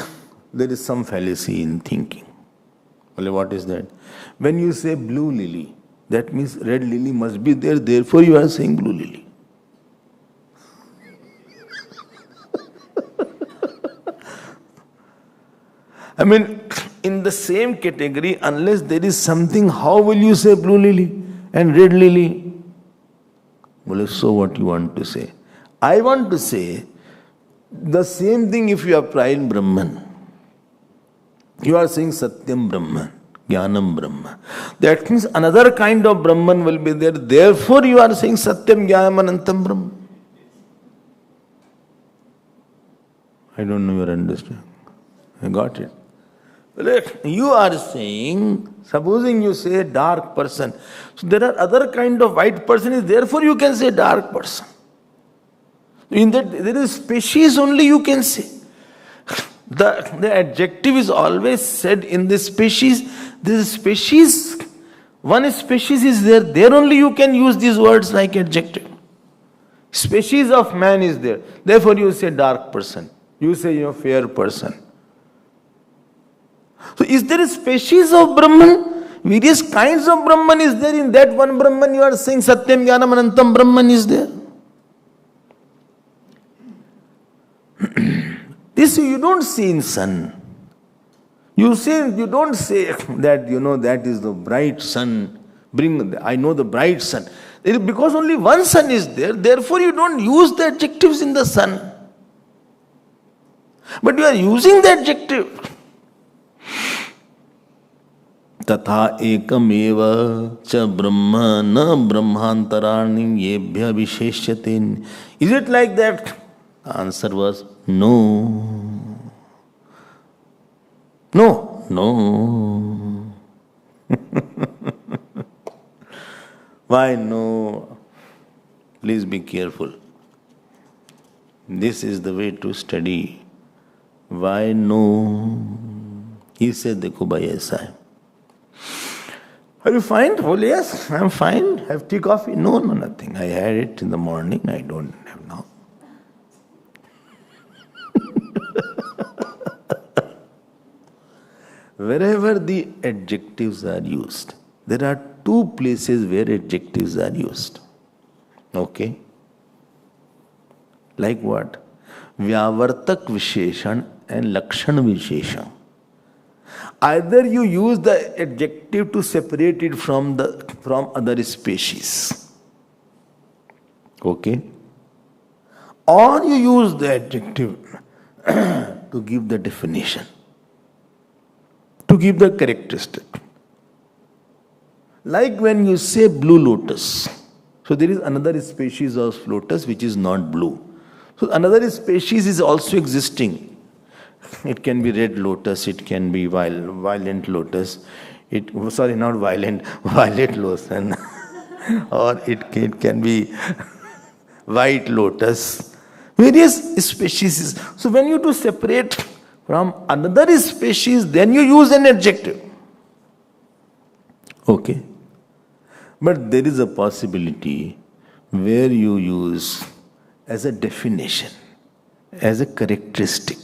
there is some fallacy in thinking. Well, what is that? When you say blue lily, that means red lily must be there, therefore you are saying blue lily. I mean, in the same category, unless there is something, how will you say blue lily and red lily? Well, so what you want to say? I want to say the same thing if you apply in Brahman. You are saying Satyam Brahman, Jnanam Brahman. That means another kind of Brahman will be there. Therefore, you are saying Satyam Jnanam Anantam Brahman. I don't know your understanding. I got it. You are saying, supposing you say dark person, so there are other kind of white person, therefore you can say dark person. In that there is species only you can say. The adjective is always said in this species. This species, one species is there. There only you can use these words like adjective. Species of man is there. Therefore you say dark person. You say fair person. So is there a species of Brahman? Various kinds of Brahman is there. In that one Brahman you are saying Satyam Jnanam Anantam Brahman is there. This you don't see in sun. You don't say that, that is the bright sun. I know the bright sun. Because only one sun is there, therefore you don't use the adjectives in the sun. But you are using the adjective. Tatha ekam eva cha brahma na brahmantarani yebhya visheshyate. Is it like that? The answer was no. No. No. Why no? Please be careful. This is the way to study. Why no? He said, Dekho bhai aisa hai. Are you fine? Oh yes, I'm fine. Have tea, coffee? No, nothing. I had it in the morning. I don't have now. Wherever the adjectives are used, there are two places where adjectives are used. Okay? Like what? Vyavartak Visheshan and Lakshan Visheshan. Either you use the adjective to separate it from other species. Okay? Or you use the adjective to give the definition, to give the characteristic. Like when you say blue lotus. So there is another species of lotus which is not blue. So another species is also existing. It can be red lotus, it can be violent lotus. Not violent, violet lotus. Or it can be white lotus. Various species. So when you do separate from another species, then you use an adjective. Okay. But there is a possibility where you use as a definition. as a characteristic.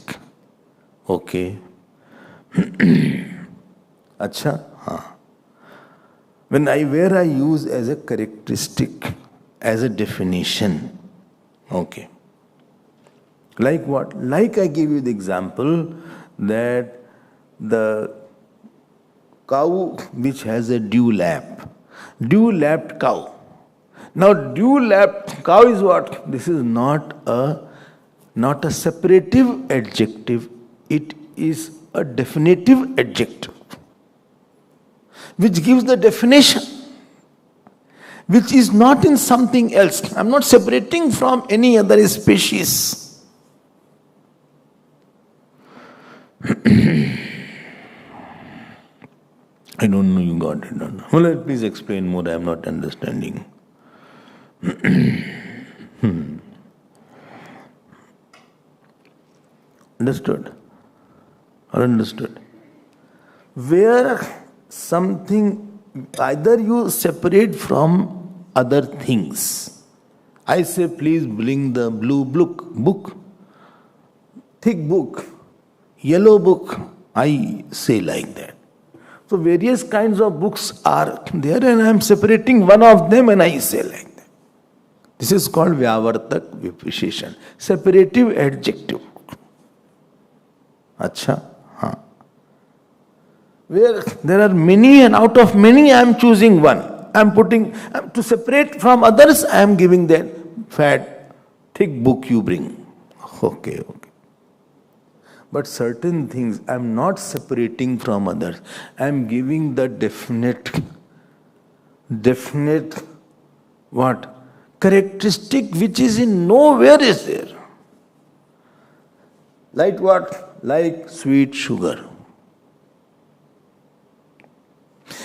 Okay. Acha? Where I use as a characteristic, as a definition. Okay. Like what? Like I gave you the example that the cow which has a dew-lapped cow. Now dew-lapped cow is what? This is not a separative adjective, it is a definitive adjective, which gives the definition, which is not in something else. I'm not separating from any other species. I don't know you got it or not. Well, please explain more, I am not understanding. Understood? Or understood? Where something, either you separate from other things. I say, please bring the blue book, thick book, yellow book. I say like that. So various kinds of books are there and I am separating one of them and I say like that. This is called Vyavartak Vipisheshan, separative adjective. Acha? Where there are many and out of many I am choosing one. I am putting, to separate from others, I am giving that fat, thick book you bring. Okay. But certain things I am not separating from others. I am giving the definite what? Characteristic which is in nowhere is there. Like what? Like sweet sugar.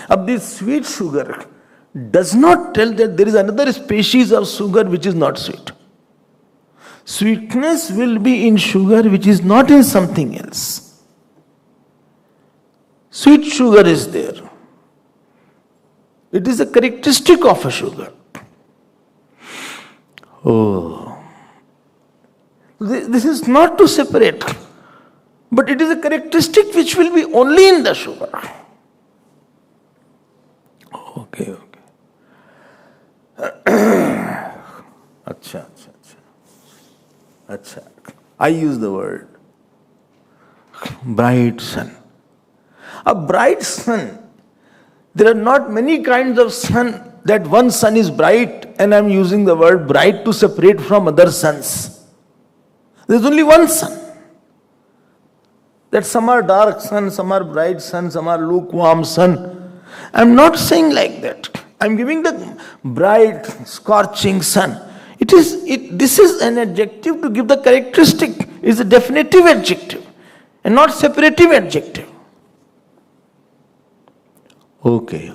अब this sweet sugar does not tell that there is another species of sugar which is not sweet. Sweetness will be in sugar which is not in something else. Sweet sugar is there. It is a characteristic of a sugar. Oh. This is not to separate, but it is a characteristic which will be only in the sugar. Okay. Acha. I use the word bright sun. A bright sun. There are not many kinds of sun that one sun is bright and I am using the word bright to separate from other suns. There is only one sun. That some are dark sun, some are bright sun, some are lukewarm sun. I am not saying like that. I am giving the bright, scorching sun. This is an adjective to give the characteristic. It is a definitive adjective and not separative adjective. Okay.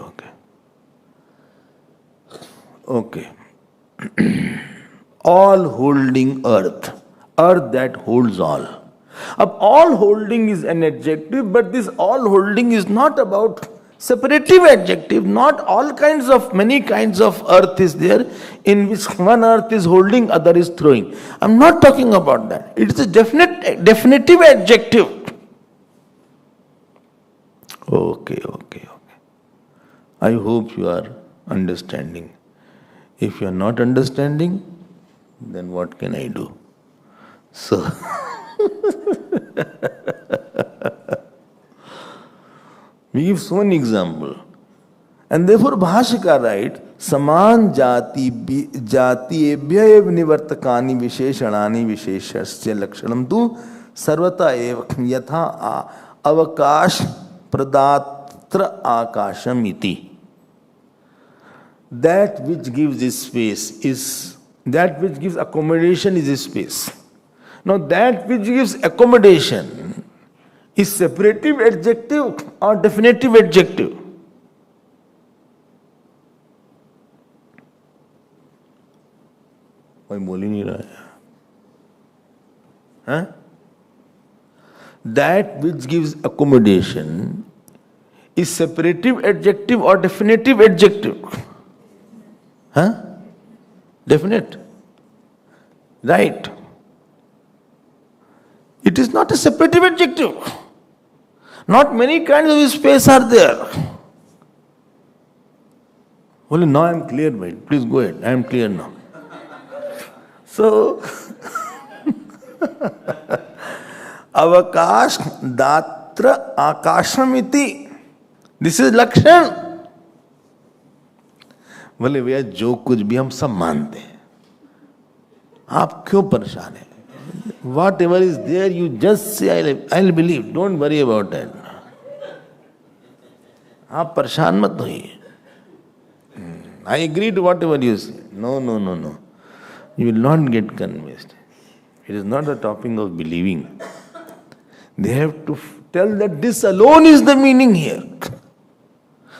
All holding earth that holds all. All holding is an adjective, but this all holding is not about separative adjective. Not all kinds of, many kinds of earth is there, in which one earth is holding, other is throwing. I am not talking about that. It is a definitive adjective. Okay. I hope you are understanding. If you are not understanding, then what can I do? So, we give so many examples. And therefore Bhashika writes, Saman jati ebhya ev nivartakani visheshanani visheshasya lakshanam tu sarvata ev yatha avakash pradatra akasham iti. That which gives space is, that which gives accommodation is space. Now that which gives accommodation is separative adjective or definitive adjective? कोई बोल ही नहीं रहा है. That which gives accommodation is separative adjective or definitive adjective? Definite. Right. It is not a separative adjective. Not many kinds of space are there. Well, now I am clear, mate. Please go ahead. I am clear now. So, Avakash Datra Akashamiti. This is Lakshan. बोले भैया जो कुछ भी हम सब मानते हैं, आप क्यों परेशान हैं? Whatever is there, you just say, I'll believe. Don't worry about that. आप परेशान मत होइए. I agree to whatever you say. No. You will not get convinced. It is not the topic of believing. They have to tell that this alone is the meaning here.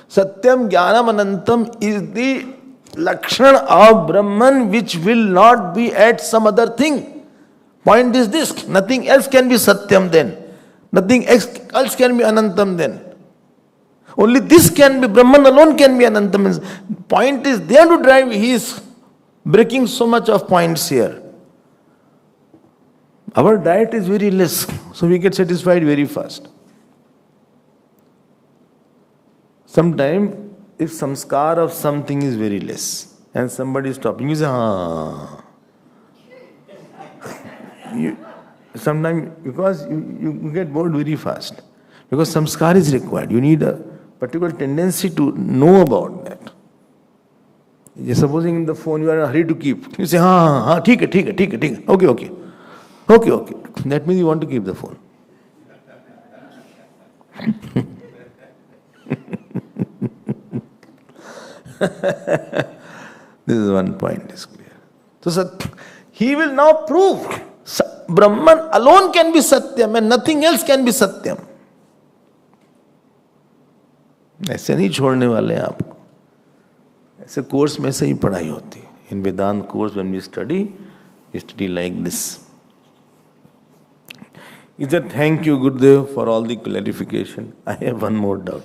Satyam Jnanam Anantam is the Lakshana of Brahman, which will not be at some other thing. Point is this, nothing else can be Satyam then. Nothing else can be Anantam then. Only this can be, Brahman alone can be Anantam. Point is there to drive, he is breaking so much of points here. Our diet is very less, so we get satisfied very fast. Sometimes, if samskar of something is very less, and somebody is stopping, you say, sometimes, because you get bored very fast. Because samskar is required. You need a particular tendency to know about that. Supposing in the phone you are in a hurry to keep. You say, theek hai. Okay. That means you want to keep the phone. This is one point is clear. So he will now prove Brahman alone can be Satyam and nothing else can be Satyam. ऐसे नहीं छोड़ने वाले हैं आपको. ऐसे course में से ही पढ़ाई होती है. In Vedanta course when we study like this. He said, thank you Gurudev for all the clarification. I have one more doubt.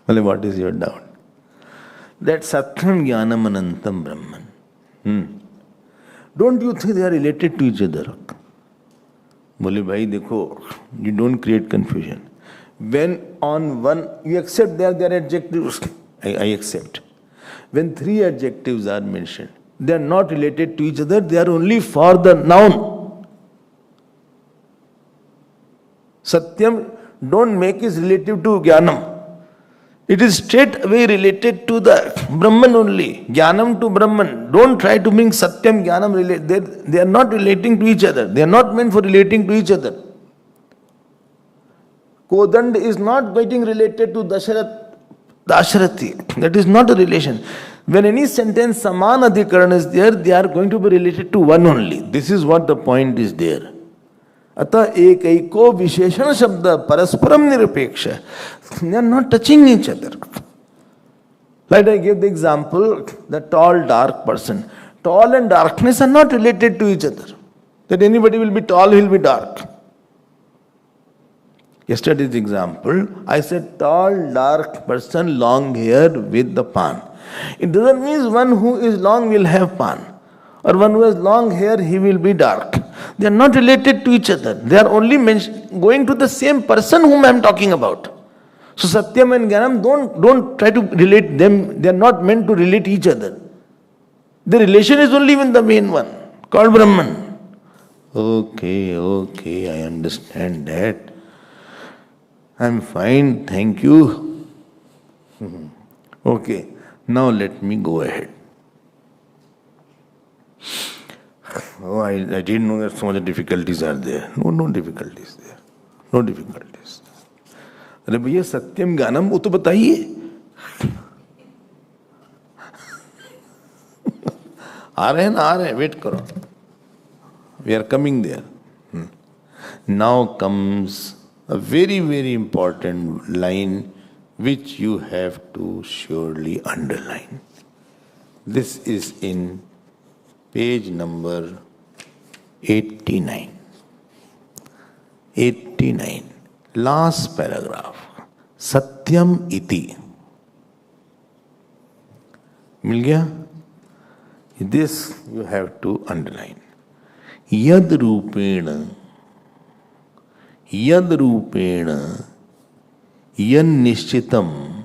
Well, what is your doubt? That Satyam Jnanam Anantam Brahman. Don't you think they are related to each other? बोले भाई देखो, you don't create confusion. When on one, you accept they are adjectives, I accept. When three adjectives are mentioned, they are not related to each other, they are only for the noun. Satyam, don't make it relative to Jnanam. It is straight away related to the Brahman only. Jnanam to Brahman. Don't try to bring Satyam, Jnanam. They are not relating to each other. They are not meant for relating to each other. Kodand is not getting related to Dasharati. That is not a relation. When any sentence Saman Adhikaran is there, they are going to be related to one only. This is what the point is there. Ata ekaiko visheshana shabda parasparam nirapeksha. They are not touching each other. Like I gave the example, the tall, dark person. Tall and darkness are not related to each other. That anybody will be tall, he will be dark. Yesterday's example, I said tall, dark person, long hair with the pan. It doesn't mean one who is long will have pan. Or one who has long hair, he will be dark. They are not related to each other. They are only going to the same person whom I am talking about. So Satyam and Jnanam, don't try to relate them. They are not meant to relate each other. The relation is only with the main one, called Brahman. Okay, I understand that. I am fine, thank you. Okay, now let me go ahead. Oh, I didn't know that so much difficulties are there. No difficulties there. No difficulties. अरे भैया सत्यम ज्ञानम वो तो बताइए. आ रहे हैं, wait करो. We are coming there. Now comes a very, very important line which you have to surely underline. This is in page number 89. 89. Last paragraph. Satyam iti. मिल गया? This you have to underline. Yad rupena, yan nishchitam,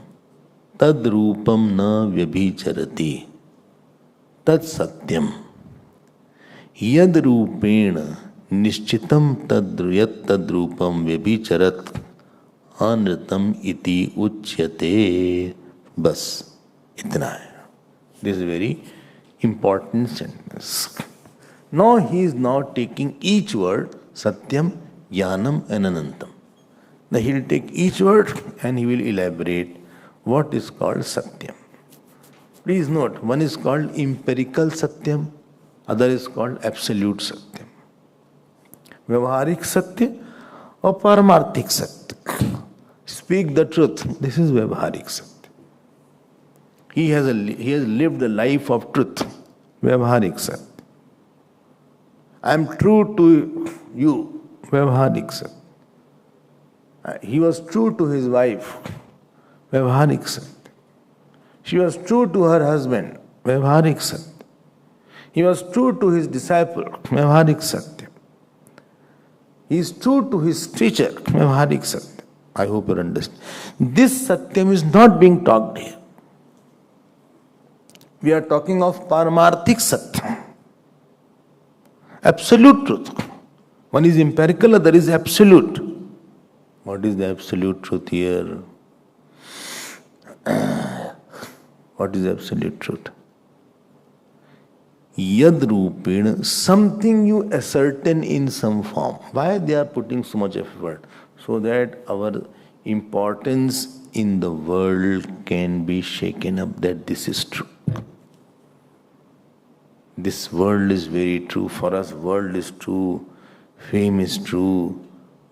tad rupam na vyabhicharati, tad satyam. Yad rupena nishchitam tad rupam vyabhicharat anritam iti uchyate. Bas, itna hai. This is a very important sentence. Now he is now taking each word, Satyam, Jnanam and Anantam. Now he will take each word and he will elaborate what is called Satyam. Please note, one is called empirical Satyam, other is called absolute Satyam. Vyavaharik Satya or Paramarthik Satya. Speak the truth. This is Vyavaharik Satya. He has lived a life of truth. Vyavaharik Satya. I am true to you, Vyavaharik Satya. He was true to his wife, Vyavaharik Satya. She was true to her husband, Vyavaharik Satya. He was true to his disciple, Vyavaharik Satya. He is true to his teacher, Vyavaharik Satya. I hope you understand. This Satyam is not being talked here. We are talking of Paramarthik Satyam. Absolute truth. One is empirical, other is absolute. What is the absolute truth here? What is absolute truth? Yad rupena, something you ascertain in some form. Why they are putting so much effort? So that our importance in the world can be shaken up that this is true. This world is very true. For us, world is true, fame is true,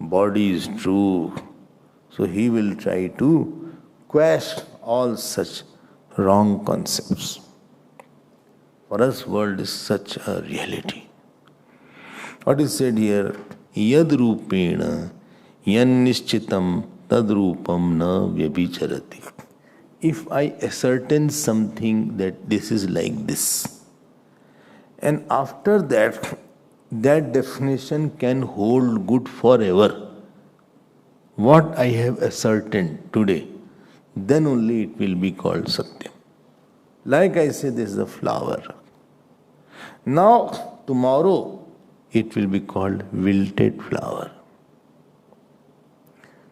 body is true. So he will try to quash all such wrong concepts. For us, world is such a reality. What is said here? Yad rupena yan nishchitam tad rupam na vyabhicharati. If I ascertain something that this is like this, and after that, that definition can hold good forever. What I have ascertained today, then only it will be called Satyam. Like I say, this is a flower. Now, tomorrow, it will be called wilted flower.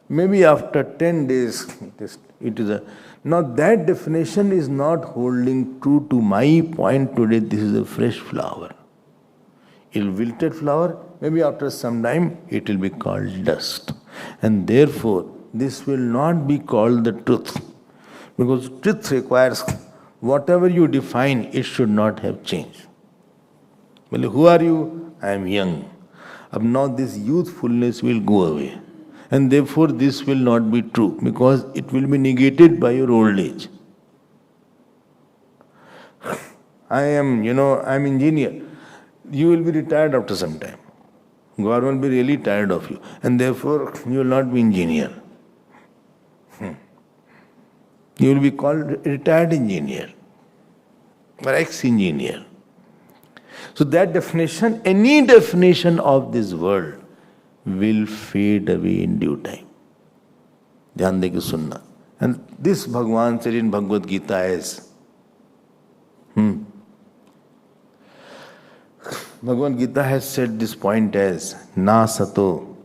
Maybe after 10 days, it is a... Now that definition is not holding true to my point today. This is a fresh flower. A wilted flower, maybe after some time, it will be called dust. And therefore, this will not be called the truth. Because truth requires whatever you define, it should not have changed. Well, who are you? I am young. Now this youthfulness will go away. And therefore this will not be true because it will be negated by your old age. I am engineer. You will be retired after some time. God will be really tired of you. And therefore you will not be engineer. You will be called retired engineer or ex-engineer. So that definition, any definition of this world will fade away in due time. Dhyan de ke sunna. And this Bhagavan said in Bhagavad Gita as Bhagavad Gita has said this point as Na Sato.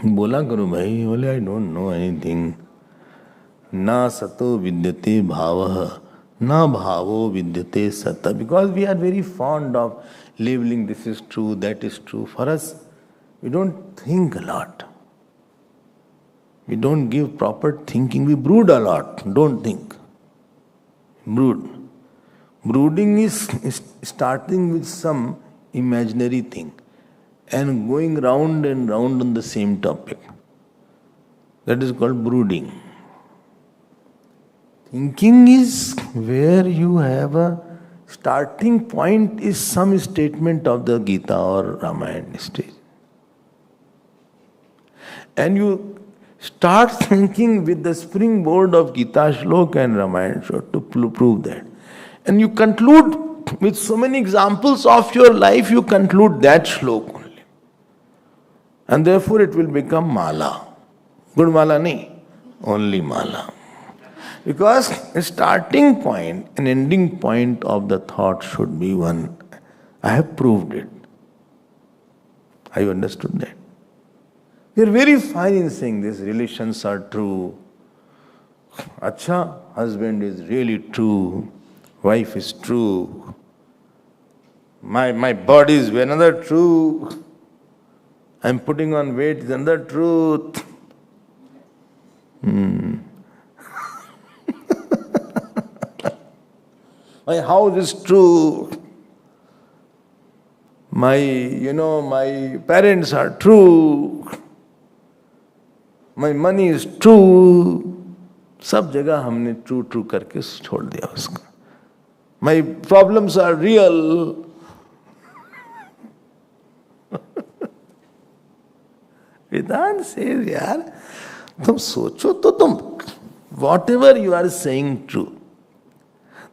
Bola karu bhai, bole I don't know anything. Na Sato vidyate bhavaha, na bhavo vidyate sata. Because we are very fond of labeling this is true, that is true. For us, we don't think a lot. We don't give proper thinking. We brood a lot. Don't think. Brood. Brooding is starting with some imaginary thing and going round and round on the same topic. That is called brooding. Thinking is where you have a starting point is some statement of the Gita or Ramayana stage. And you start thinking with the springboard of Gita Shlok and Ramayana Shlok to prove that. And you conclude with so many examples of your life, you conclude that shlok only. And therefore it will become mala. Good mala nahi, only mala. Because a starting point, an ending point of the thought should be one. I have proved it. Have you understood that? We are very fine in saying these relations are true. Acha, husband is really true. Wife is true. My body is another true. I'm putting on weight is another truth. My house is true. My parents are true. My money is true. सब जगह हमने true true करके छोड़ दिया उसका. My problems are real. Vedanta says, यार तुम सोचो तो तुम whatever you are saying true.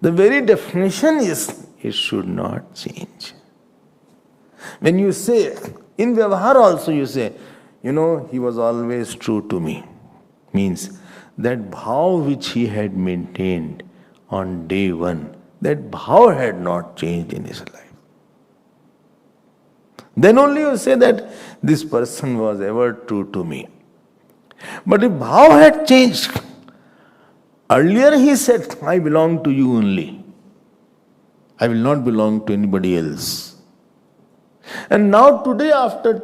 The very definition is it should not change. When you say, in Vyavahar also you say, he was always true to me. Means that bhav which he had maintained on day one, that bhav had not changed in his life. Then only you say that this person was ever true to me. But if bhav had changed, earlier he said, I belong to you only. I will not belong to anybody else. And now today after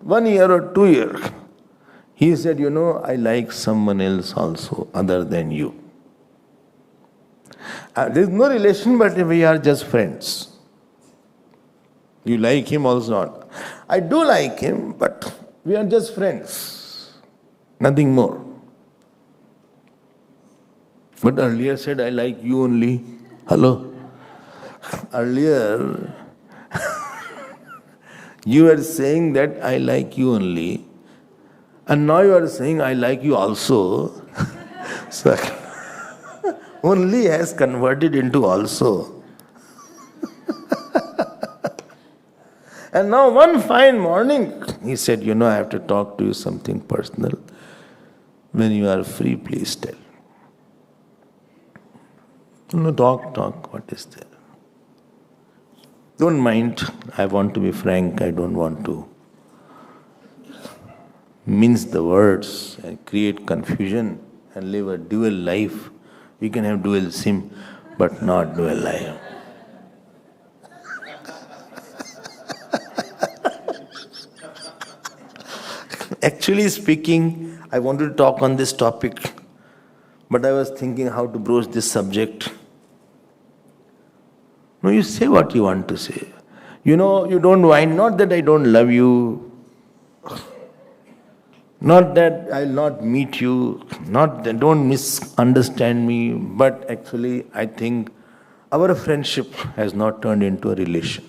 1 year or 2 years, he said, I like someone else also other than you. There is no relation, but we are just friends. You like him also not. I do like him, but we are just friends. Nothing more. But earlier said, I like you only. Hello? Earlier, you were saying that I like you only. And now you are saying, I like you also. So, only has converted into also. And now one fine morning, he said, I have to talk to you something personal. When you are free, please tell. Talk, what is there? Don't mind, I want to be frank, I don't want to mince the words and create confusion and live a dual life. We can have dual SIM, but not dual life. Actually speaking, I wanted to talk on this topic, but I was thinking how to broach this subject. No, you say what you want to say. You don't whine, not that I don't love you, not that I'll not meet you, not that don't misunderstand me, but actually I think our friendship has not turned into a relation.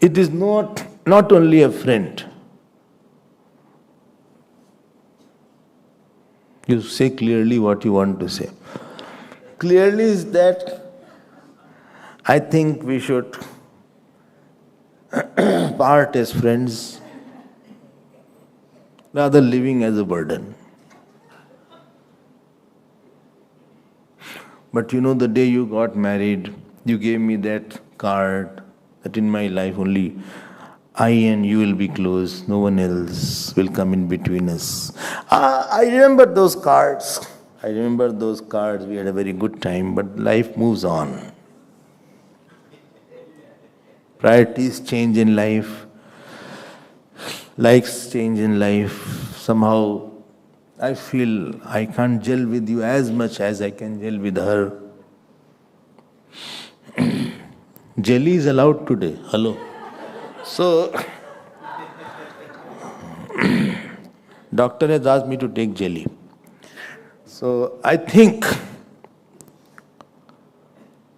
It is not only a friend. You say clearly what you want to say. Clearly is that I think we should part as friends rather living as a burden. But the day you got married, you gave me that card that in my life only I and you will be close, no one else will come in between us. I remember those cards. We had a very good time, but life moves on. Priorities change in life. Likes change in life. Somehow I feel I can't gel with you as much as I can gel with her. Jelly is allowed today. Hello. So, doctor has asked me to take jelly. So, I think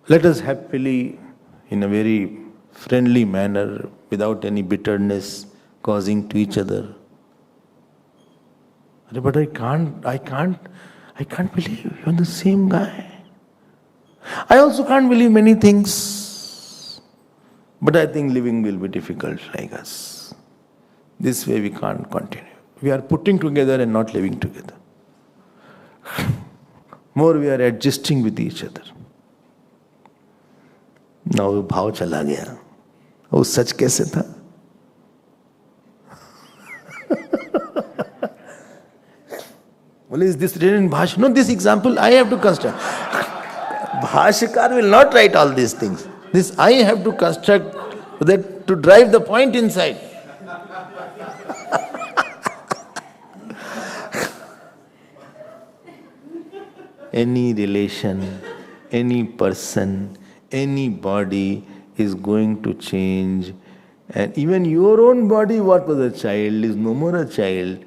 let us happily, in a very friendly manner, without any bitterness causing to each other. But I can't believe you're the same guy. I also can't believe many things. But I think living will be difficult like us. This way we can't continue. We are putting together and not living together. More we are adjusting with each other. Now भाव चला गया. वो सच कैसे था? Well, is this written in Bhashya? No, this example I have to construct. Bhashyakar will not write all these things. This I have to construct that to drive the point inside. Any relation, any person, any body is going to change. And even your own body, what was a child, is no more a child,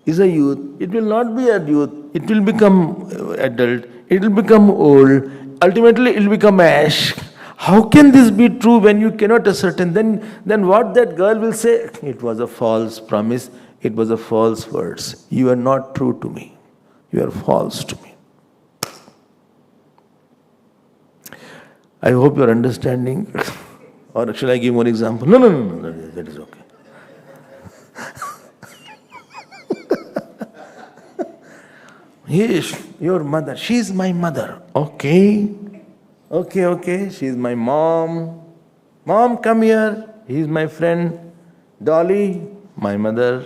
is a youth. It will not be a youth. It will become adult. It will become old. Ultimately, it will become ash. How can this be true when you cannot ascertain? Then what that girl will say? It was a false promise. It was a false words. You are not true to me. You are false to me. I hope you are understanding. Or shall I give more example? No. That is okay. Yes, your mother. She is my mother. Okay. She is my mom. Mom, come here. He is my friend. Dolly, my mother.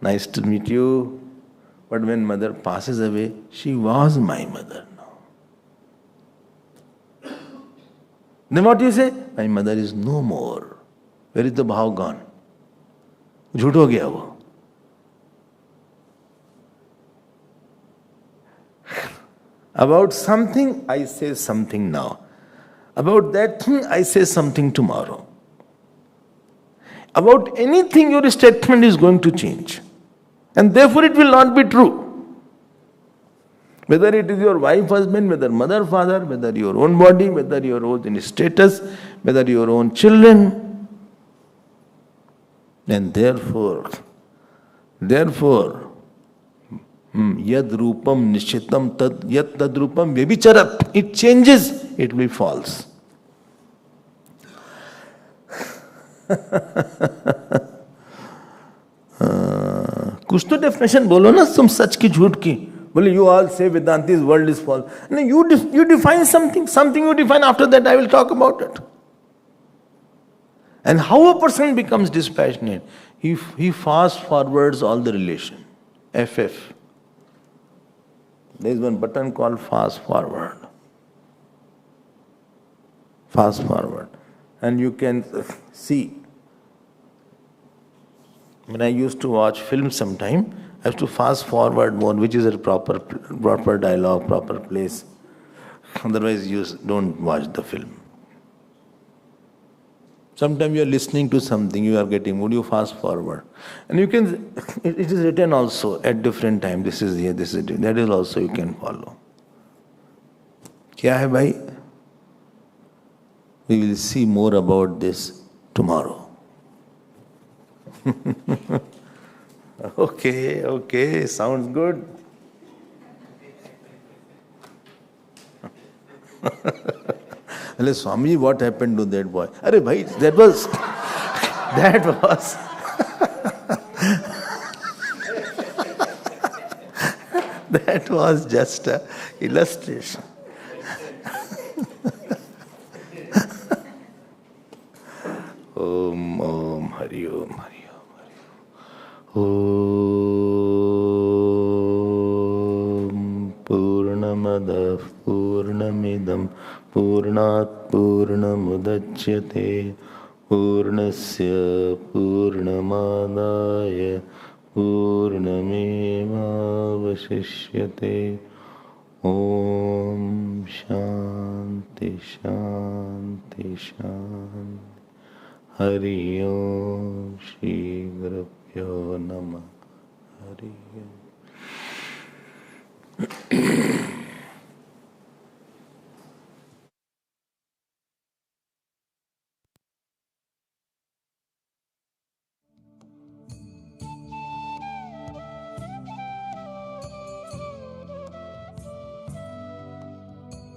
Nice to meet you. But when mother passes away, she was my mother now. Then what do you say? My mother is no more. Where is the bhav gone? झूठ हो गया वो. About something, I say something now. About that thing, I say something tomorrow. About anything, your statement is going to change. And therefore it will not be true. Whether it is your wife, husband, whether mother, father, whether your own body, whether your own status, whether your own children. And therefore, yad rupam nishitam tad yad tad rupam vyabicharat. It changes, it will be false. कुछ तो definition बोलो ना तुम सच की झूठ की. बोले you all say Vedanti's world is false. No, you define something you define. After that I will talk about it. And how a person becomes dispassionate? He fast forwards all the relation. FF. There is one button called fast forward. Fast forward. And you can see. When I used to watch films sometime, I have to fast forward more, which is a proper dialogue, proper place. Otherwise, you don't watch the film. Sometimes you are listening to something, you are getting mood, you fast forward. And you can, it is written also at different time. This is here, this is here. That is also you can follow. Kya hai bhai? We will see more about this tomorrow. Okay, sounds good. Hello, Swami, what happened to that boy? Arey bhai, that was just an illustration. Om Hari Om Hari. Om Purnamada Purnamidam Purnat Purnamudachyate Purnasya Purnamadaya Purnameva Vasishyate. Om Shanti Shanti Shanti. Hari Om Shri Gurubhyo Namah. Hari Om.